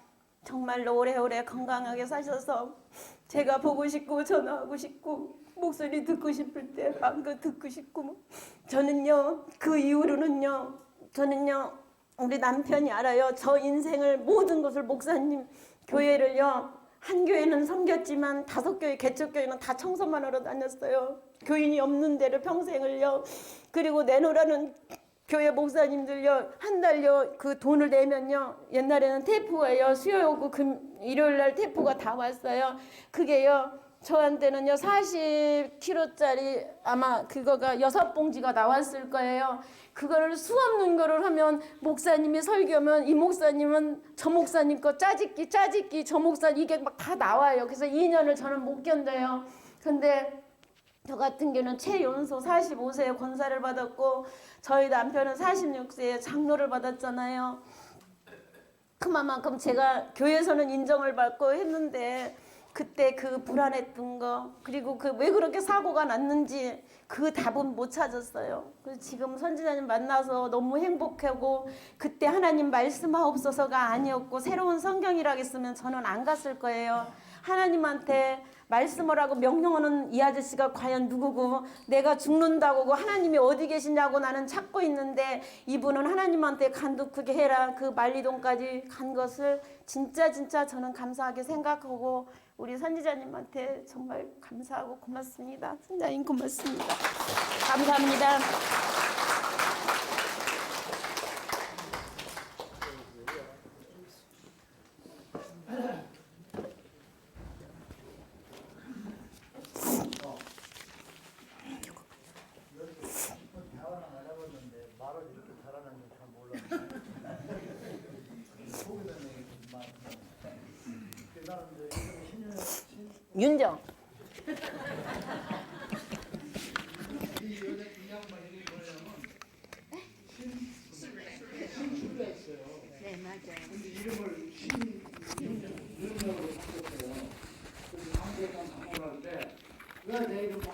D: 정말로 오래오래 건강하게 사셔서 제가 보고 싶고 전화하고 싶고 목소리 듣고 싶을 때 마음껏 듣고 싶고 저는요 그 이후로는요 저는요 우리 남편이 알아요. 저 인생을 모든 것을 목사님 교회를요 한 교회는 섬겼지만 5교회 개척교회는 다 청소만 하러 다녔어요. 교인이 없는 데를 평생을요. 그리고 내놓으라는 교회 목사님들요 한 달요 그 돈을 내면요 옛날에는 테이프가요 수요일고 일요일날 테이프가 다 왔어요. 그게요 저한테는요 40kg짜리 아마 그거가 6봉지가 나왔을 거예요. 그거를 수 없는 거를 하면 목사님이 설교면 이 목사님은 저 목사님 거 짜집기 저 목사님 이게 막 다 나와요. 그래서 2년을 저는 못 견뎌요. 근데 저 같은 경우는 최연소 45세에 권사를 받았고 저희 남편은 46세에 장로를 받았잖아요. 그만큼 제가 교회에서는 인정을 받고 했는데 그때 그 불안했던 거 그리고 그 왜 그렇게 사고가 났는지 그 답은 못 찾았어요. 그래서 지금 선지자님 만나서 너무 행복하고 그때 하나님 말씀하옵소서가 아니었고 새로운 성경이라겠으면 저는 안 갔을 거예요. 하나님한테 말씀을 하고 명령하는 이 아저씨가 과연 누구고 내가 죽는다고 하나님이 어디 계시냐고 나는 찾고 있는데 이분은 하나님한테 간도 크게 해라 그 만리동까지 간 것을 진짜 저는 감사하게 생각하고 우리 선지자님한테 정말 감사하고 고맙습니다. 선지자님 고맙습니다. 감사합니다.
C: 대화는 안 해봤는데 말을 이렇게 잘하는 줄 잘 몰랐는데 속에 대한 얘기 좀 많이 그 나는 이제
D: 윤정.
C: 이 여자 이 양반 이름이 뭐냐면 신수가 있어요.
D: 네 맞아요.
C: 근데 이름을 이름으로 바꿨어요. 그래서 한국에 방문할 때 왜 내 이름 막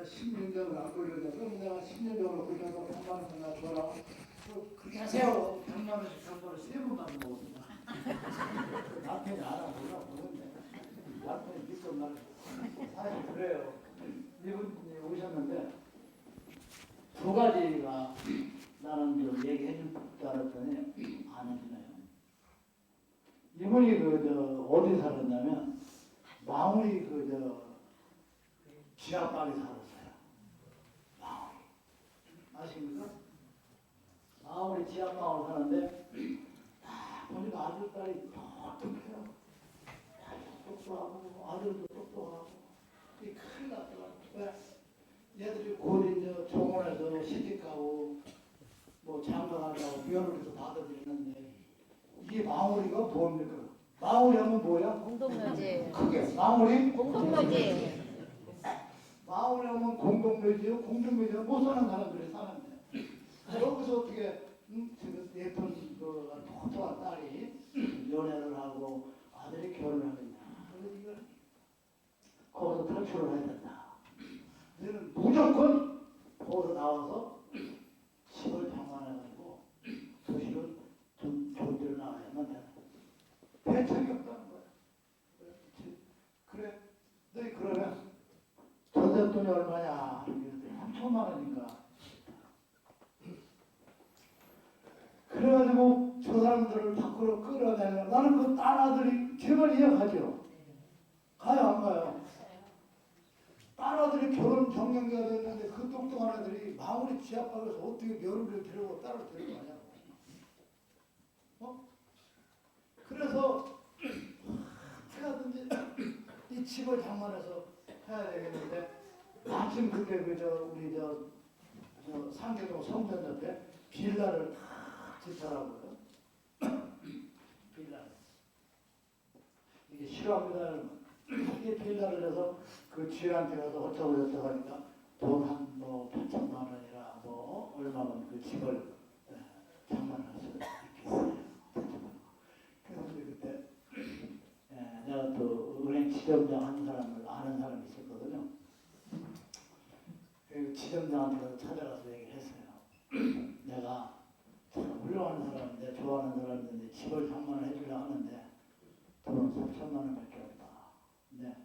C: 10년경을 안 걸려서 그럼 내가 10년경으로 걸려서 100만 원 내가 줘라. 그렇게 하세요. 100만 원씩 정보를 3번 받는 거거든요. 남편이 알아보나 보는데 남편이 믿고 말 사실 그래요. 이분이 오셨는데 2가지가 나는 좀 얘기해 줄 줄 알았더니 안 해주네요. 이분이 어디 살았냐면 마무리 지하방에 살았어요. 마무리 아십니까? 마무리 지하방으로 사는데 보니까 아들딸이 똑똑해요. 똑똑하고 아들도 똑똑하고 이 큰일 났더라고. 왜? 얘들이 곧 이제 정원에서 시집가고 뭐 장가가려고 면허도 받아들이는데 이게 마무리가 뭡니까? 마무리 하면 뭐야?
D: 공동묘지.
C: 크게 마무리?
D: 공동묘지.
C: 마무리 하면 공동묘지요. 공동묘지는 못 사는 사람들이 사는데 여기서 어떻게 지금 예쁜 그 똑똑한 딸이 연애를 하고 아들이 결혼을 하겠냐. 그래서 이걸 거기서 탈출을 해야 된다. 너는 무조건 거기서 나와서 집을 방만해가지고 도시로 좀 좋은 데로 나가야만 된다. 대책이 없다는 거야. 그래, 너희 그러면 전세돈이 얼마냐? 3천만 원인가. 그래가지고 저 사람들을 밖으로 끌어내려. 나는 그 딸 아들이 제발 이해가죠. 가요 안 가요? 딸 아들이 결혼 정년기가 됐는데 그 똑똑한 애들이 마무리 지하방에서 어떻게 며느리를 데리고 딸을 데려가냐고. 그래서 어떻게 하든지 이 집을 장만해서 해야 되겠는데 마침 그때 우리 상계동 성전 옆에 빌라를 다 짓더라고요. 싫어합니다. 이게 빌라를 내서 그 지한테 가서 어쩌고 저쩌고 하니까 돈 한 뭐 8천만 원이라 뭐 얼마면 그 집을 장만할 수 있겠어요. 그래서 그때 내가 또 은행 지점장 하는 사람을 아는 사람이 있었거든요. 그 지점장한테 찾아가서 얘기를 했어요. 내가 참 훌륭한 사람인데 좋아하는 사람인데 집을 장만을 해주려 하는데 돈은 3천만 원밖에 없다. 근데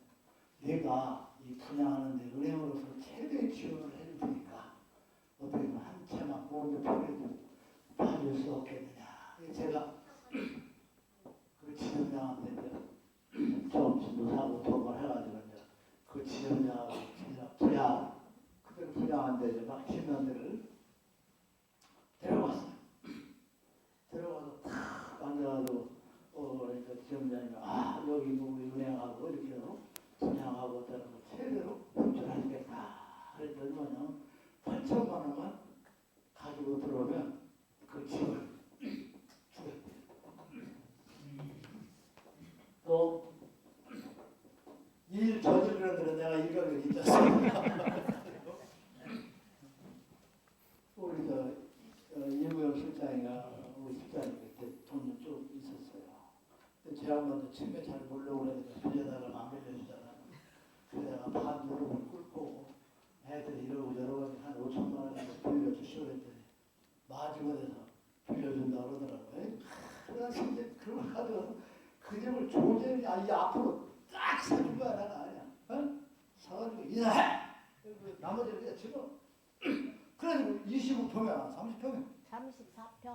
C: 내가 이 분양하는데 은행으로서 최대의 지원을 해줄 테니까 어떻게 보면 한 채만 먼저 편해도 봐줄 수 없겠느냐. 제가 그 지점장한테 이제 조금씩도 사고 돈을 해가지고 이제 그 지점장하고 진짜 그때 분양한데 이제 막 짓는 데를 데려갔어요. 데려가서 탁 앉아가지고 그러니까 지점장이 여기 우리 은행하고 이렇게 해서 분양하고 따라서 최대로 협조하시겠다. 그랬더니 뭐냐면 8천만 원만 가지고 들어오면 그 집을 주겠대요. 또 일 저지르는 데는 내가 일각을 있지 않습니까? 우리 이무영 실장이가 우리 실장이 그때 돈이 좀 있었어요. 근데 제 양반도 처음에 잘 모르려고 그러니까 빌려다가 안 빌려주잖아. 그래서 내가 반 무릎을 꿇고 애들이 이러고 저러고 한 5천만 원 정도 빌려주시오 그랬더니 마지막에서 빌려준다 그러더라고요. 그래서 이제 그걸 가져가서 그 집을 조제를 이 앞으로 딱 사준 거야 내가 그냥 사가지고 인사해! 나머지를 그냥 집어 그래가지고 25평이야 30평이야
D: 34평.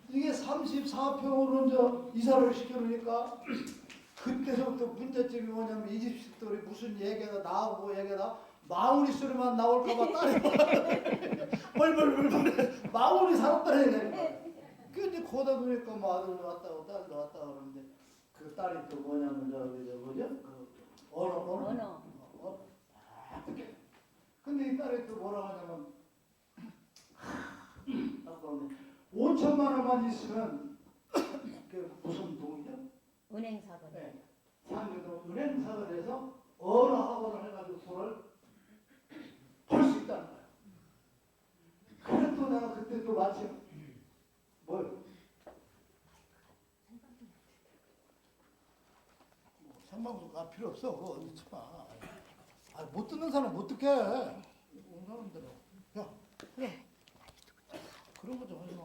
C: 이게 34평으로 이제 이사를 시켜놓으니까 그때서부터 문제점이 뭐냐면 이 집식들이 무슨 얘기가 나오고 얘기가 마무리 소리만 나올까봐 딸이 벌벌벌벌 마무리 살았다는 얘기가 그 이제 거다 보니까 뭐 아들 왔다고 딸 왔다고 그러는데 그 딸이 또 뭐냐면 저기 뭐죠? 그 언어. 근데 이 딸이 또 뭐라고 하냐면 아까 5천만 원만 있으면 그 무슨 동이죠?
D: 은행사건.
C: 네. 상주도 은행사건에서 언어 학원을 해가지고 돈을 벌 수 있다는 거야. 그래도 내가 그때 또 마침 뭘? 생방송 가 필요 없어. 그거 어디 쳐봐. 못 듣는 사람 못 듣게 해. 온 사람들은. 야, 그래. 그런 거 좀 하지 마.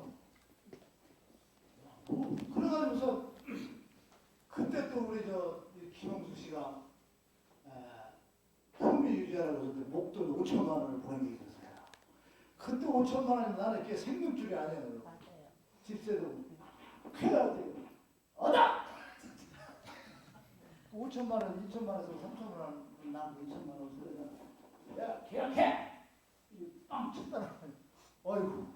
C: 그래가지고서 그때 또 우리 김영수 씨가 품위 유지하라고 그때 목돈 5천만 원을 보낸 게 있었어요. 그때 5천만 원이 나는 이렇게 생명줄이 아니에요.
D: 맞아요.
C: 집세도 그래가지고 어다 5천만 원, 2천만 원에서 3천만 원 남고 2천만 원 쓰려면 야 계약해! 빵 쳤다는 거야. 어이구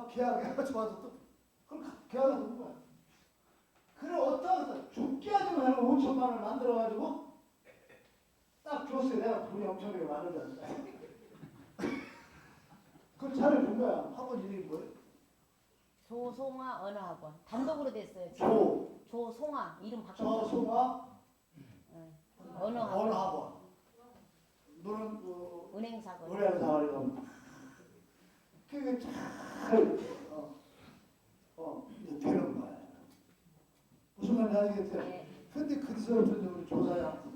C: 계약해가지고 와서 또 그럼 계약을 하는 거야. 그래 어떠한 죽게 하지 말고 5천만 원 만들어가지고 딱 줬어요. 내가 돈이 엄청나게 많으잖아. 그걸 잘해준 거야. 학원 이름이 뭐예요?
D: 조송아 언어학원. 단독으로 됐어요. 조송아 이름 바꿨어요.
C: 조송아
D: 네. 언어학원.
C: 언어학원. 너는
D: 은행사건.
C: 은행사건. 그게 잘 이제 되는 거야. 무슨 말인지 알겠어요?
D: 네.
C: 근데 그때서부터 우리 조사장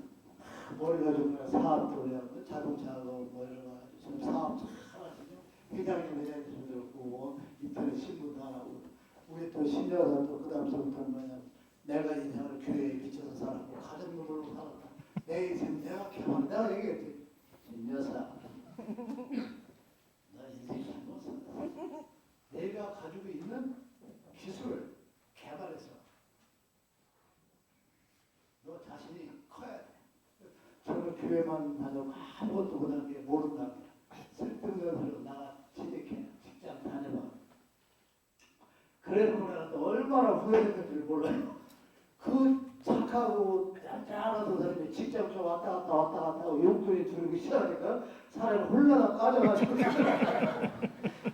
C: 머리가 좀 사업도 해요. 자동차하고 뭐 이런 거 지금 사업 하거든요. 회장님도 들었고 인터넷 신문도 하고 우리 또 신여사 또 그다음서부터 뭐냐 내가 인생을 교회에 비춰서 살았고 가정부로 살았다. 내 인생 내가 개만 내가 얘기했지. 신여사 나 인생 잘못 살았어. 내가 가지고 있는 기술을 개발해서 너 자신이 커야 돼. 저는 교회만 다녀고 아무것도 그다음에 모른답니다. 쓸데없는 소리로 나가 취직해 직장 다녀봐. 그래놓고 내가 또 얼마나 후회했는지 몰라요. 그 착하고 짠짠하던 사람이 직장 좀 왔다 갔다 하고 용돈이 들기 시작하니까 사람이 홀라나 까져가지고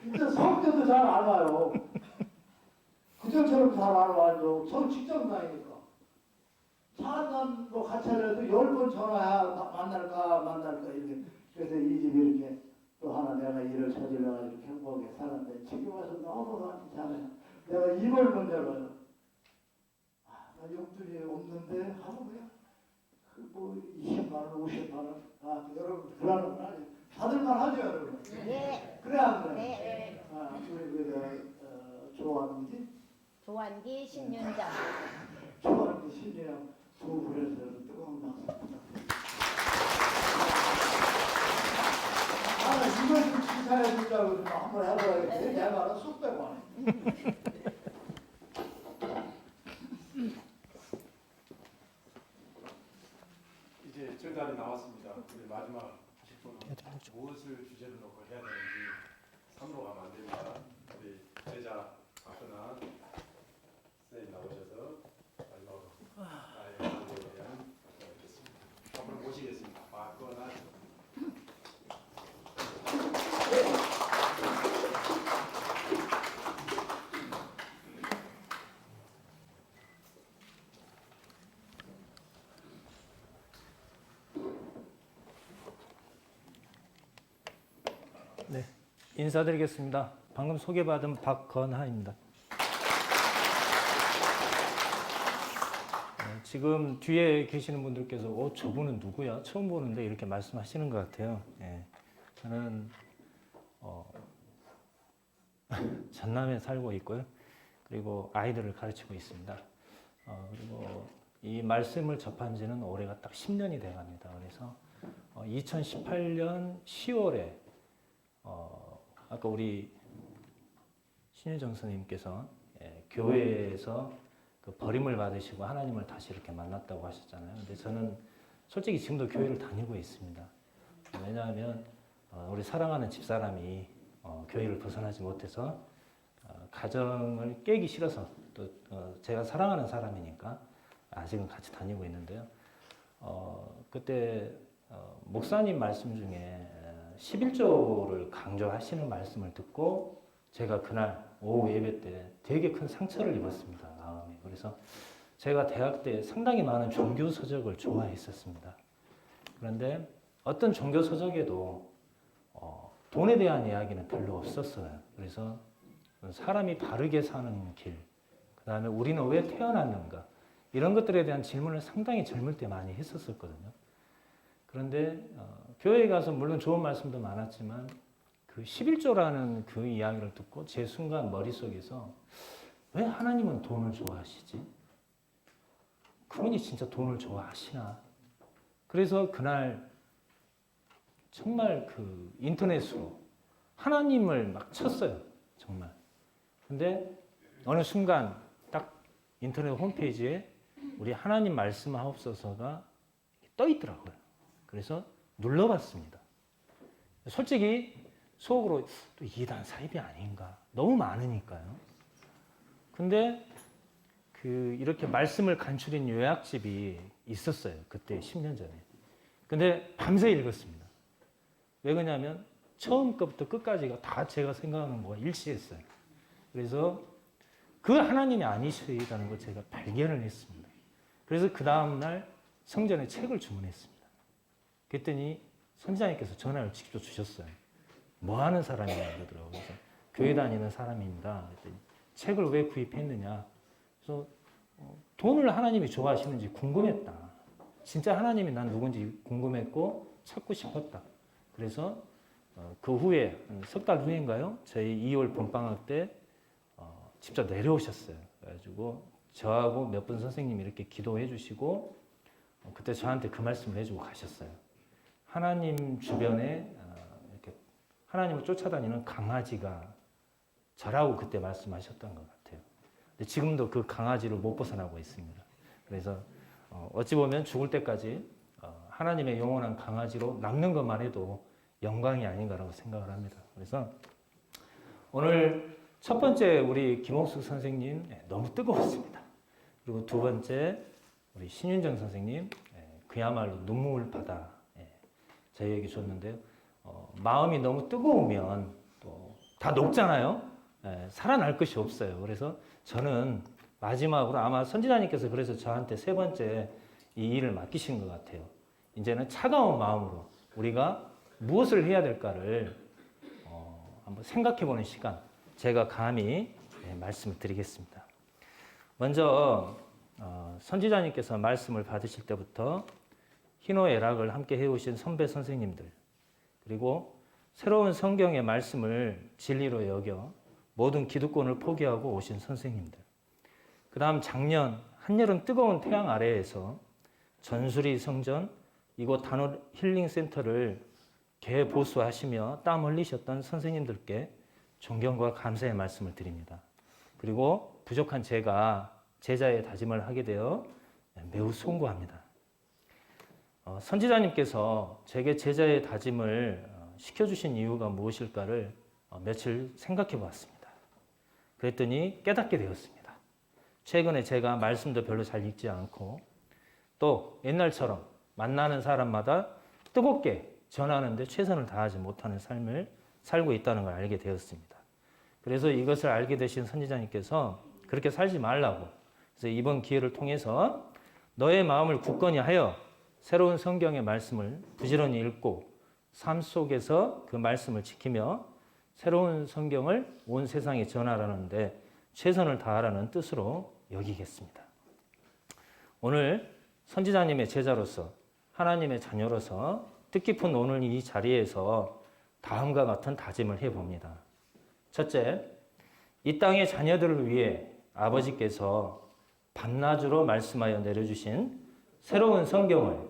C: 이제 성격도 잘 안 와요. 그죠? 인생처럼 살아가지고 서로 직장 다니니까 차 한잔 뭐 같이 하려도 10번 전화해 만날까 이렇게. 그래서 이 집이 이렇게 또 하나 내가 일을 찾으려고 이렇게 행복하게 살았는데 지금 와서 너무 나한테 잘해요. 내가 입을 못 열어요. 나 용돈이 없는데 하고 그냥 뭐 20만 원, 50만 원. 여러분 그러는구나. 다들만 하죠, 여러분.
E: 네.
C: 그래 안 그래?
E: 네.
C: 우리 좋아하는지
E: 조한기 신윤정.
C: 좋아하는 신이랑 두 분에서 뜨거운 박수 이걸 좀 칭찬해 준다고 좀 한번 해봐야겠지. 내 말은 쑥 빼고 안 해.
B: 이제 정답이 나왔습니다. 우리 마지막 하실 분은 무엇을 주제로 놓고 해야 되는지 3로 가면 안 됩니다. 우리 제자 박근아 선생님 나오셔서 마지막으로 나의 관계에 대한 말씀을 듣겠습니다. 한번 모시겠습니다. 박근아.
F: 네, 인사드리겠습니다. 방금 소개받은 박건하입니다. 지금 뒤에 계시는 분들께서 저분은 누구야? 처음 보는데 이렇게 말씀하시는 것 같아요. 저는 전남에 살고 있고요. 그리고 아이들을 가르치고 있습니다. 그리고 이 말씀을 접한 지는 올해가 딱 10년이 돼 갑니다. 그래서 2018년 10월에 아까 우리 신유정 선생님께서 교회에서 그 버림을 받으시고 하나님을 다시 이렇게 만났다고 하셨잖아요. 근데 저는 솔직히 지금도 교회를 다니고 있습니다. 왜냐하면 우리 사랑하는 집사람이 교회를 벗어나지 못해서 가정을 깨기 싫어서 또 제가 사랑하는 사람이니까 아직은 같이 다니고 있는데요. 그때 목사님 말씀 중에 11조를 강조하시는 말씀을 듣고 제가 그날 오후 예배 때 되게 큰 상처를 입었습니다. 마음에. 그래서 제가 대학 때 상당히 많은 종교 서적을 좋아했었습니다. 그런데 어떤 종교 서적에도 돈에 대한 이야기는 별로 없었어요. 그래서 사람이 바르게 사는 길, 그 다음에 우리는 왜 태어났는가, 이런 것들에 대한 질문을 상당히 젊을 때 많이 했었거든요. 그런데 교회에 가서 물론 좋은 말씀도 많았지만 그 11조라는 그 이야기를 듣고 제 순간 머릿속에서 왜 하나님은 돈을 좋아하시지? 그분이 진짜 돈을 좋아하시나? 그래서 그날 정말 그 인터넷으로 하나님을 막 쳤어요. 정말. 근데 어느 순간 딱 인터넷 홈페이지에 우리 하나님 말씀하옵소서가 떠 있더라고요. 그래서 눌러봤습니다. 솔직히 속으로 또 이단 사입이 아닌가. 너무 많으니까요. 근데 이렇게 말씀을 간추린 요약집이 있었어요. 그때 10년 전에. 근데 밤새 읽었습니다. 왜 그러냐면 처음 것부터 끝까지가 다 제가 생각하는 거가 일치했어요. 그래서 그 하나님이 아니시다는 걸 제가 발견을 했습니다. 그래서 그 다음날 성전에 책을 주문했습니다. 그랬더니 선지자님께서 전화를 직접 주셨어요. 뭐 하는 사람이냐 그러더라고요. 그래서 교회 다니는 사람입니다. 그랬더니 책을 왜 구입했느냐. 그래서 돈을 하나님이 좋아하시는지 궁금했다. 진짜 하나님이 난 누군지 궁금했고 찾고 싶었다. 그래서 그 후에 석 달 후인가요? 저희 2월 봄방학 때 직접 내려오셨어요. 그래가지고 저하고 몇 분 선생님이 이렇게 기도해 주시고 그때 저한테 그 말씀을 해주고 가셨어요. 하나님 주변에 이렇게 하나님을 쫓아다니는 강아지가 저라고 그때 말씀하셨던 것 같아요. 근데 지금도 그 강아지를 못 벗어나고 있습니다. 그래서 어찌 보면 죽을 때까지 하나님의 영원한 강아지로 남는 것만 해도 영광이 아닌가라고 생각을 합니다. 그래서 오늘 첫 번째 우리 김옥숙 선생님 너무 뜨거웠습니다. 그리고 두 번째 우리 신윤정 선생님 그야말로 눈물 바다 저희에게 줬는데요. 마음이 너무 뜨거우면 또 다 녹잖아요. 살아날 것이 없어요. 그래서 저는 마지막으로 아마 선지자님께서 그래서 저한테 세 번째 이 일을 맡기신 것 같아요. 이제는 차가운 마음으로 우리가 무엇을 해야 될까를 한번 생각해보는 시간, 제가 감히 말씀을 드리겠습니다. 먼저 선지자님께서 말씀을 받으실 때부터 희노애락을 함께 해오신 선배 선생님들, 그리고 새로운 성경의 말씀을 진리로 여겨 모든 기득권을 포기하고 오신 선생님들, 그 다음 작년 한여름 뜨거운 태양 아래에서 전수리 성전 이곳 단원 힐링 센터를 개보수하시며 땀 흘리셨던 선생님들께 존경과 감사의 말씀을 드립니다. 그리고 부족한 제가 제자의 다짐을 하게 되어 매우 송구합니다. 선지자님께서 제게 제자의 다짐을 시켜주신 이유가 무엇일까를 며칠 생각해 보았습니다. 그랬더니 깨닫게 되었습니다. 최근에 제가 말씀도 별로 잘 읽지 않고 또 옛날처럼 만나는 사람마다 뜨겁게 전하는데 최선을 다하지 못하는 삶을 살고 있다는 걸 알게 되었습니다. 그래서 이것을 알게 되신 선지자님께서 그렇게 살지 말라고, 그래서 이번 기회를 통해서 너의 마음을 굳건히 하여 새로운 성경의 말씀을 부지런히 읽고 삶 속에서 그 말씀을 지키며 새로운 성경을 온 세상에 전하라는데 최선을 다하라는 뜻으로 여기겠습니다. 오늘 선지자님의 제자로서 하나님의 자녀로서 뜻깊은 오늘 이 자리에서 다음과 같은 다짐을 해봅니다. 첫째, 이 땅의 자녀들을 위해 아버지께서 밤낮으로 말씀하여 내려주신 새로운 성경을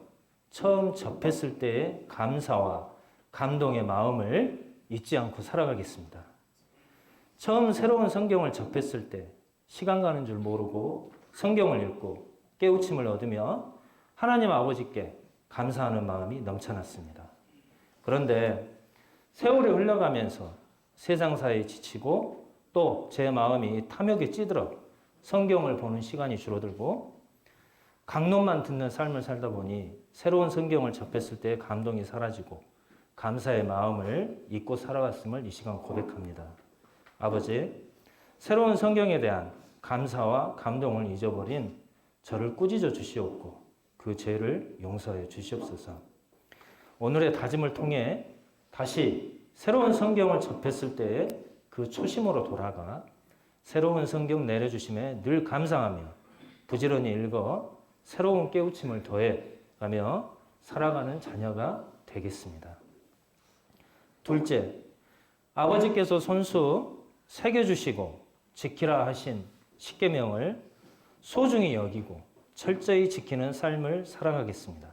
F: 처음 접했을 때의 감사와 감동의 마음을 잊지 않고 살아가겠습니다. 처음 새로운 성경을 접했을 때 시간 가는 줄 모르고 성경을 읽고 깨우침을 얻으며 하나님 아버지께 감사하는 마음이 넘쳐났습니다. 그런데 세월이 흘러가면서 세상사에 지치고 또 제 마음이 탐욕에 찌들어 성경을 보는 시간이 줄어들고 강론만 듣는 삶을 살다 보니 새로운 성경을 접했을 때 감동이 사라지고 감사의 마음을 잊고 살아갔음을 이 시간 고백합니다. 아버지, 새로운 성경에 대한 감사와 감동을 잊어버린 저를 꾸짖어 주시옵고 그 죄를 용서해 주시옵소서. 오늘의 다짐을 통해 다시 새로운 성경을 접했을 때의 그 초심으로 돌아가 새로운 성경 내려주심에 늘 감사하며 부지런히 읽어 새로운 깨우침을 더해가며 살아가는 자녀가 되겠습니다. 둘째, 아버지께서 손수 새겨주시고 지키라 하신 십계명을 소중히 여기고 철저히 지키는 삶을 살아가겠습니다.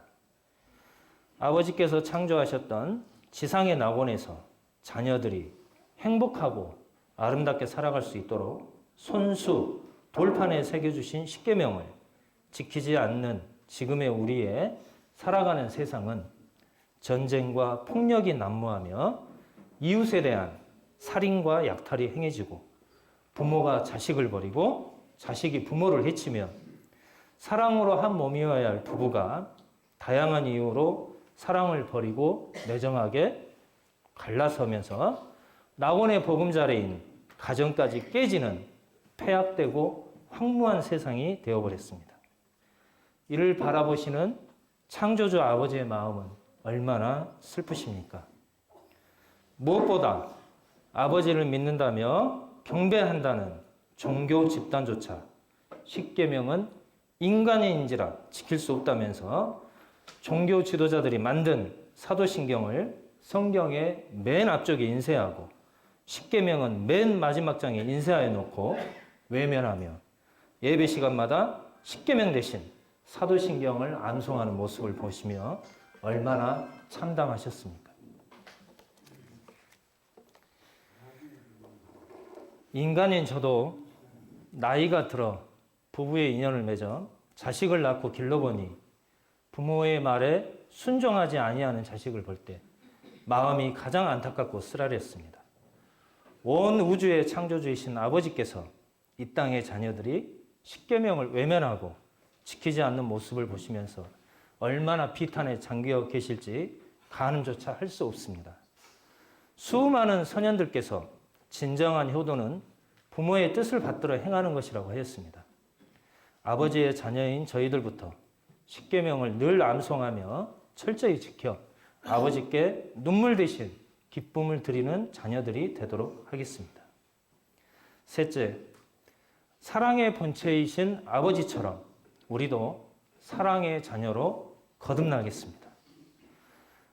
F: 아버지께서 창조하셨던 지상의 낙원에서 자녀들이 행복하고 아름답게 살아갈 수 있도록 손수 돌판에 새겨주신 십계명을 지키지 않는 지금의 우리의 살아가는 세상은 전쟁과 폭력이 난무하며 이웃에 대한 살인과 약탈이 행해지고 부모가 자식을 버리고 자식이 부모를 해치며 사랑으로 한 몸이어야 할 부부가 다양한 이유로 사랑을 버리고 매정하게 갈라서면서 낙원의 보금자리인 가정까지 깨지는 폐악되고 황무한 세상이 되어버렸습니다. 이를 바라보시는 창조주 아버지의 마음은 얼마나 슬프십니까? 무엇보다 아버지를 믿는다며 경배한다는 종교 집단조차 십계명은 인간의인지라 지킬 수 없다면서 종교 지도자들이 만든 사도신경을 성경의 맨 앞쪽에 인쇄하고 십계명은 맨 마지막 장에 인쇄하여 놓고 외면하며 예배 시간마다 십계명 대신 사도신경을 암송하는 모습을 보시며 얼마나 참담하셨습니까? 인간인 저도 나이가 들어 부부의 인연을 맺어 자식을 낳고 길러보니 부모의 말에 순종하지 아니하는 자식을 볼 때 마음이 가장 안타깝고 쓰라렸습니다. 온 우주의 창조주이신 아버지께서 이 땅의 자녀들이 십계명을 외면하고 지키지 않는 모습을 보시면서 얼마나 비탄에 잠겨 계실지 가늠조차 할 수 없습니다. 수많은 선현들께서 진정한 효도는 부모의 뜻을 받들어 행하는 것이라고 하였습니다. 아버지의 자녀인 저희들부터 십계명을 늘 암송하며 철저히 지켜 아버지께 눈물 대신 기쁨을 드리는 자녀들이 되도록 하겠습니다. 셋째, 사랑의 본체이신 아버지처럼 우리도 사랑의 자녀로 거듭나겠습니다.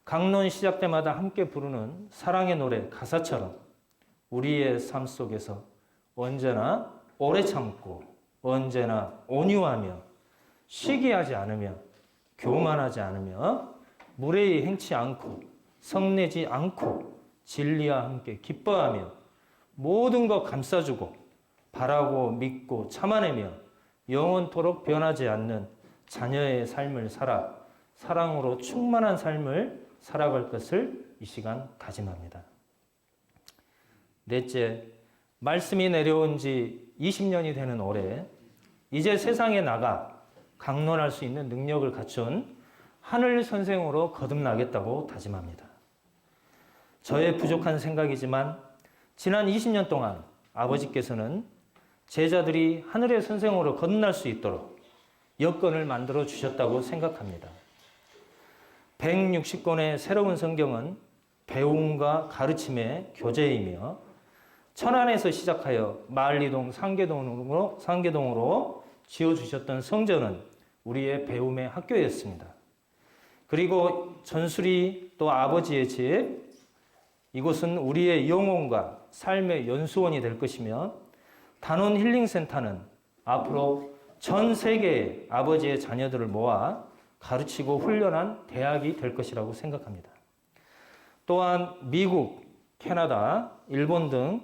F: 강론 시작 때마다 함께 부르는 사랑의 노래 가사처럼 우리의 삶 속에서 언제나 오래 참고 언제나 온유하며 시기하지 않으며 교만하지 않으며 무례히 행치 않고 성내지 않고 진리와 함께 기뻐하며 모든 것 감싸주고 바라고 믿고 참아내며 영원토록 변하지 않는 자녀의 삶을 살아 사랑으로 충만한 삶을 살아갈 것을 이 시간 다짐합니다. 넷째, 말씀이 내려온 지 20년이 되는 올해 이제 세상에 나가 강론할 수 있는 능력을 갖춘 하늘 선생으로 거듭나겠다고 다짐합니다. 저의 부족한 생각이지만 지난 20년 동안 아버지께서는 제자들이 하늘의 선생으로 거듭날 수 있도록 여건을 만들어 주셨다고 생각합니다. 160권의 새로운 성경은 배움과 가르침의 교재이며 천안에서 시작하여 마을리동 상계동으로 지어주셨던 성전은 우리의 배움의 학교였습니다. 그리고 전수리 또 아버지의 집, 이곳은 우리의 영혼과 삶의 연수원이 될 것이며 단원 힐링센터는 앞으로 전 세계의 아버지의 자녀들을 모아 가르치고 훈련한 대학이 될 것이라고 생각합니다. 또한 미국, 캐나다, 일본 등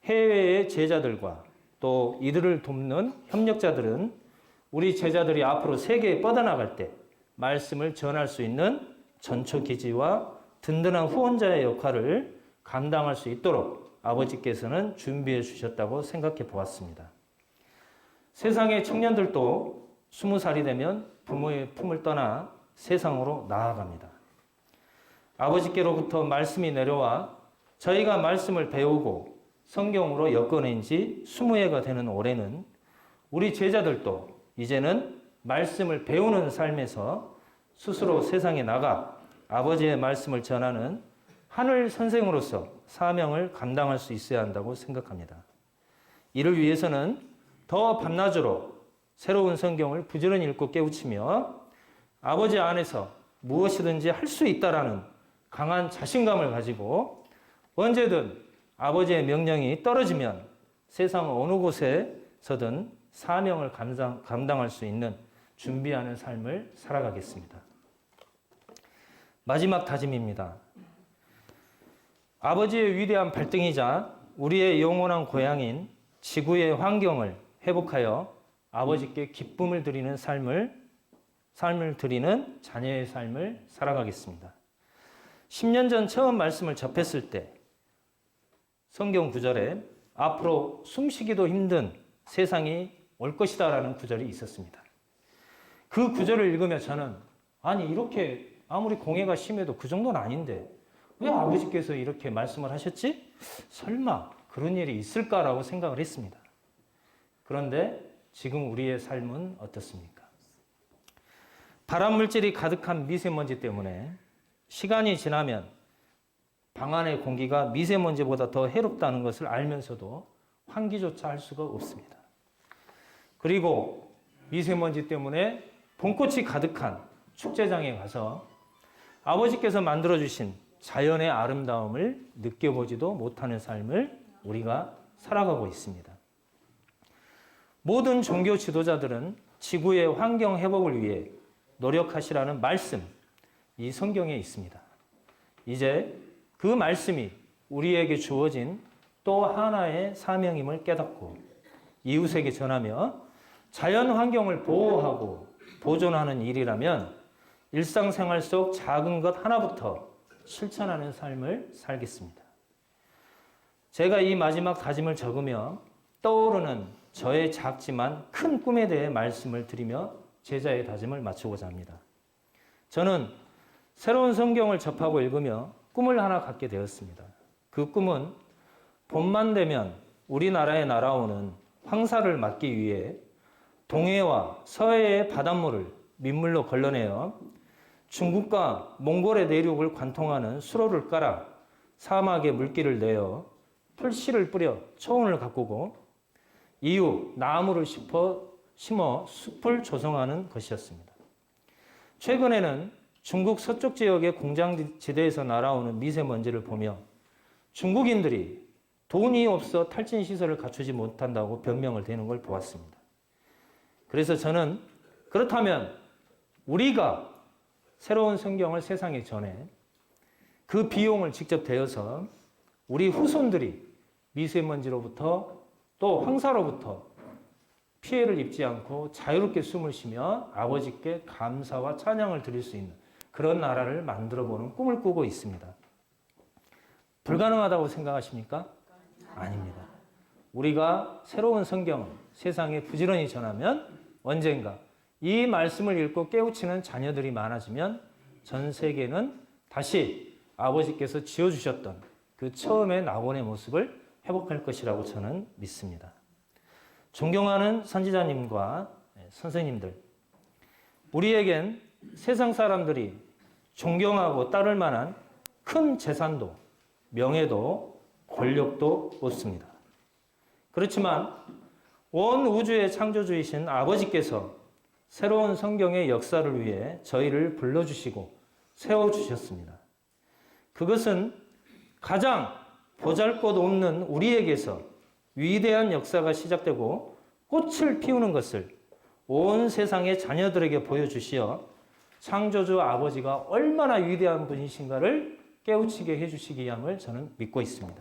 F: 해외의 제자들과 또 이들을 돕는 협력자들은 우리 제자들이 앞으로 세계에 뻗어나갈 때 말씀을 전할 수 있는 전초기지와 든든한 후원자의 역할을 감당할 수 있도록 아버지께서는 준비해 주셨다고 생각해 보았습니다. 세상의 청년들도 20살이 되면 부모의 품을 떠나 세상으로 나아갑니다. 아버지께로부터 말씀이 내려와 저희가 말씀을 배우고 성경으로 엮어낸 지 20해가 되는 올해는 우리 제자들도 이제는 말씀을 배우는 삶에서 스스로 세상에 나가 아버지의 말씀을 전하는 하늘 선생으로서 사명을 감당할 수 있어야 한다고 생각합니다. 이를 위해서는 더 밤낮으로 새로운 성경을 부지런히 읽고 깨우치며 아버지 안에서 무엇이든지 할 수 있다라는 강한 자신감을 가지고 언제든 아버지의 명령이 떨어지면 세상 어느 곳에서든 사명을 감당할 수 있는 준비하는 삶을 살아가겠습니다. 마지막 다짐입니다. 아버지의 위대한 발등이자 우리의 영원한 고향인 지구의 환경을 회복하여 아버지께 기쁨을 드리는 삶을 드리는 자녀의 삶을 살아가겠습니다. 10년 전 처음 말씀을 접했을 때 성경 구절에 앞으로 숨쉬기도 힘든 세상이 올 것이다라는 구절이 있었습니다. 그 구절을 읽으며 저는 아니 이렇게 아무리 공해가 심해도 그 정도는 아닌데 왜 아버지께서 이렇게 말씀을 하셨지? 설마 그런 일이 있을까라고 생각을 했습니다. 그런데 지금 우리의 삶은 어떻습니까? 발암물질이 가득한 미세먼지 때문에 시간이 지나면 방 안의 공기가 미세먼지보다 더 해롭다는 것을 알면서도 환기조차 할 수가 없습니다. 그리고 미세먼지 때문에 봄꽃이 가득한 축제장에 가서 아버지께서 만들어주신 자연의 아름다움을 느껴보지도 못하는 삶을 우리가 살아가고 있습니다. 모든 종교 지도자들은 지구의 환경 회복을 위해 노력하시라는 말씀, 이 성경에 있습니다. 이제 그 말씀이 우리에게 주어진 또 하나의 사명임을 깨닫고 이웃에게 전하며 자연 환경을 보호하고 보존하는 일이라면 일상생활 속 작은 것 하나부터 실천하는 삶을 살겠습니다. 제가 이 마지막 다짐을 적으며 떠오르는 저의 작지만 큰 꿈에 대해 말씀을 드리며 제자의 다짐을 마치고자 합니다. 저는 새로운 성경을 접하고 읽으며 꿈을 하나 갖게 되었습니다. 그 꿈은 봄만 되면 우리나라에 날아오는 황사를 막기 위해 동해와 서해의 바닷물을 민물로 걸러내어 중국과 몽골의 내륙을 관통하는 수로를 깔아 사막에 물길을 내어 풀씨를 뿌려 초원을 가꾸고 이후 나무를 심어 숲을 조성하는 것이었습니다. 최근에는 중국 서쪽 지역의 공장지대에서 날아오는 미세먼지를 보며 중국인들이 돈이 없어 탈진 시설을 갖추지 못한다고 변명을 대는 걸 보았습니다. 그래서 저는 그렇다면 우리가 새로운 성경을 세상에 전해 그 비용을 직접 대어서 우리 후손들이 미세먼지로부터 또 황사로부터 피해를 입지 않고 자유롭게 숨을 쉬며 아버지께 감사와 찬양을 드릴 수 있는 그런 나라를 만들어보는 꿈을 꾸고 있습니다. 불가능하다고 생각하십니까? 아닙니다. 우리가 새로운 성경을 세상에 부지런히 전하면 언젠가 이 말씀을 읽고 깨우치는 자녀들이 많아지면 전 세계는 다시 아버지께서 지어주셨던 그 처음의 낙원의 모습을 회복할 것이라고 저는 믿습니다. 존경하는 선지자님과 선생님들, 우리에겐 세상 사람들이 존경하고 따를 만한 큰 재산도 명예도 권력도 없습니다. 그렇지만 온 우주의 창조주이신 아버지께서 새로운 성경의 역사를 위해 저희를 불러주시고 세워주셨습니다. 그것은 가장 보잘것없는 우리에게서 위대한 역사가 시작되고 꽃을 피우는 것을 온 세상의 자녀들에게 보여주시어 창조주 아버지가 얼마나 위대한 분이신가를 깨우치게 해주시기 위함을 저는 믿고 있습니다.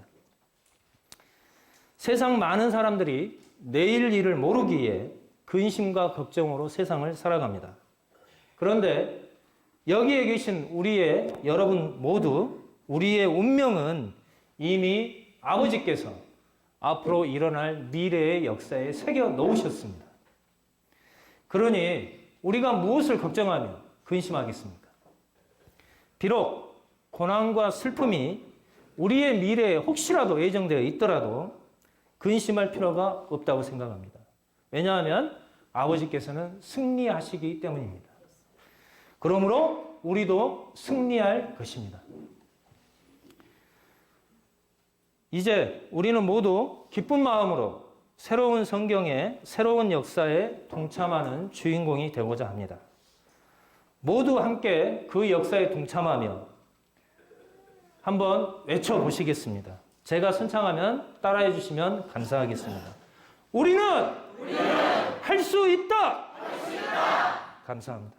F: 세상 많은 사람들이 내일 일을 모르기에 근심과 걱정으로 세상을 살아갑니다. 그런데 여기에 계신 여러분 모두 우리의 운명은 이미 아버지께서 앞으로 일어날 미래의 역사에 새겨 놓으셨습니다. 그러니 우리가 무엇을 걱정하며 근심하겠습니까? 비록 고난과 슬픔이 우리의 미래에 혹시라도 예정되어 있더라도 근심할 필요가 없다고 생각합니다. 왜냐하면 아버지께서는 승리하시기 때문입니다. 그러므로 우리도 승리할 것입니다. 이제 우리는 모두 기쁜 마음으로 새로운 성경의 새로운 역사에 동참하는 주인공이 되고자 합니다. 모두 함께 그 역사에 동참하며 한번 외쳐보시겠습니다. 제가 선창하면 따라해 주시면 감사하겠습니다. 우리는 할 수 있다! 감사합니다.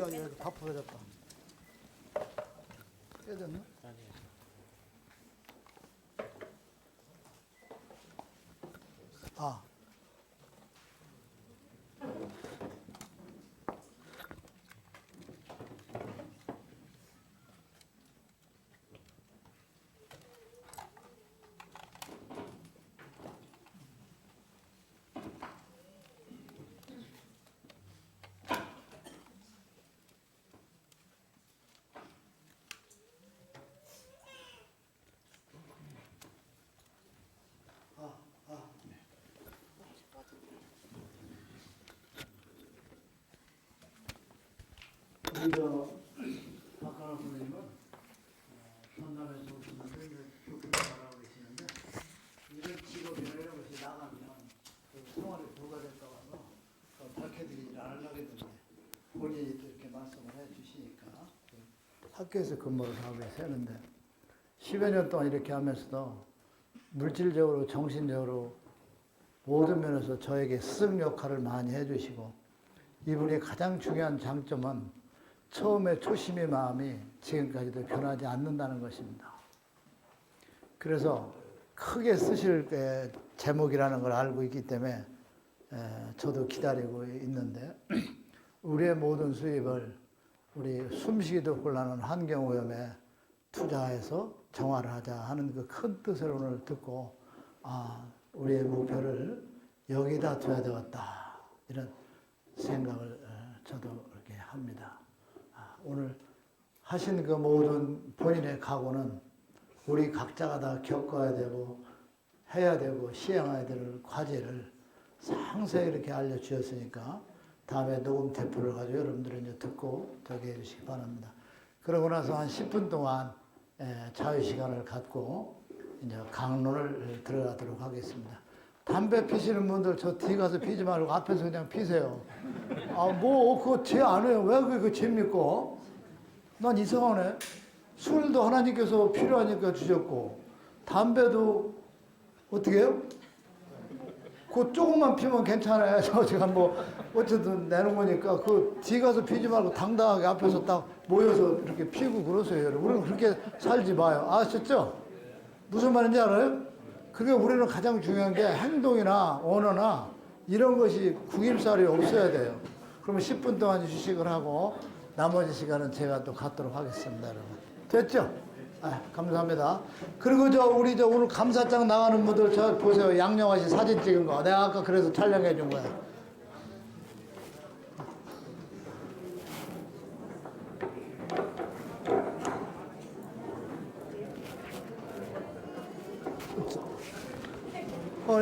C: 이거 다 부서졌다. 깨졌나? 아. 우리 박하나 선생님은 전남에서 오셨는데 이제 교육을 잘하고 계시는데 이런 직업이나 이런 것이 나가면 그 생활에 부과될까 봐서 밝혀드리지 않으려고 했는데 본인이 또 이렇게 말씀을 해주시니까 학교에서 근무를 하고 계시는데 10여 년 동안 이렇게 하면서도 물질적으로 정신적으로 모든 면에서 저에게 스승 역할을 많이 해주시고 이분의 가장 중요한 장점은 처음에 초심의 마음이 지금까지도 변하지 않는다는 것입니다. 그래서 크게 쓰실 제목이라는 걸 알고 있기 때문에 저도 기다리고 있는데 우리의 모든 수입을 우리 숨쉬기도 곤란한 환경오염에 투자해서 정화를 하자 하는 그 큰 뜻을 오늘 듣고 우리의 목표를 여기다 둬야 되겠다 이런 오늘 하신 그 모든 본인의 각오는 우리 각자가 다 겪어야 되고 해야 되고 시행해야 될 과제를 상세히 이렇게 알려주셨으니까 다음에 녹음 테이프를 가지고 여러분들이 이제 듣고 저기 해주시기 바랍니다. 그러고 나서 한 10분 동안 자유시간을 갖고 이제 강론을 들어가도록 하겠습니다. 담배 피시는 분들 저 뒤에 가서 피지 말고 앞에서 그냥 피세요. 그거 죄 안 해요. 왜 그게 죄입니까? 난 이상하네. 술도 하나님께서 필요하니까 주셨고, 담배도 어떻게 해요? 그 조금만 피면 괜찮아요. 저 지금 어쨌든 내는 거니까 그 뒤에 가서 피지 말고 당당하게 앞에서 딱 모여서 이렇게 피고 그러세요. 여러분. 우리는 그렇게 살지 마요. 아셨죠? 무슨 말인지 알아요? 그게 우리는 가장 중요한 게 행동이나 언어나 이런 것이 구김살이 없어야 돼요. 그러면 10분 동안 휴식을 하고 나머지 시간은 제가 또 갖도록 하겠습니다, 여러분. 됐죠? 감사합니다. 그리고 우리 오늘 감사장 나가는 분들 저 보세요. 양영아 씨 사진 찍은 거. 내가 아까 그래서 촬영해 준 거야.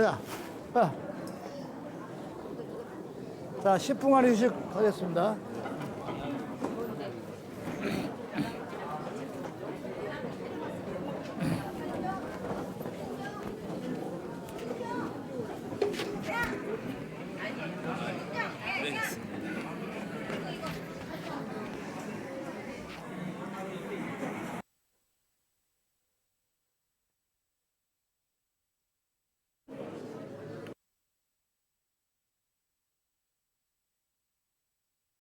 C: 야. 자, 10분간 휴식하겠습니다.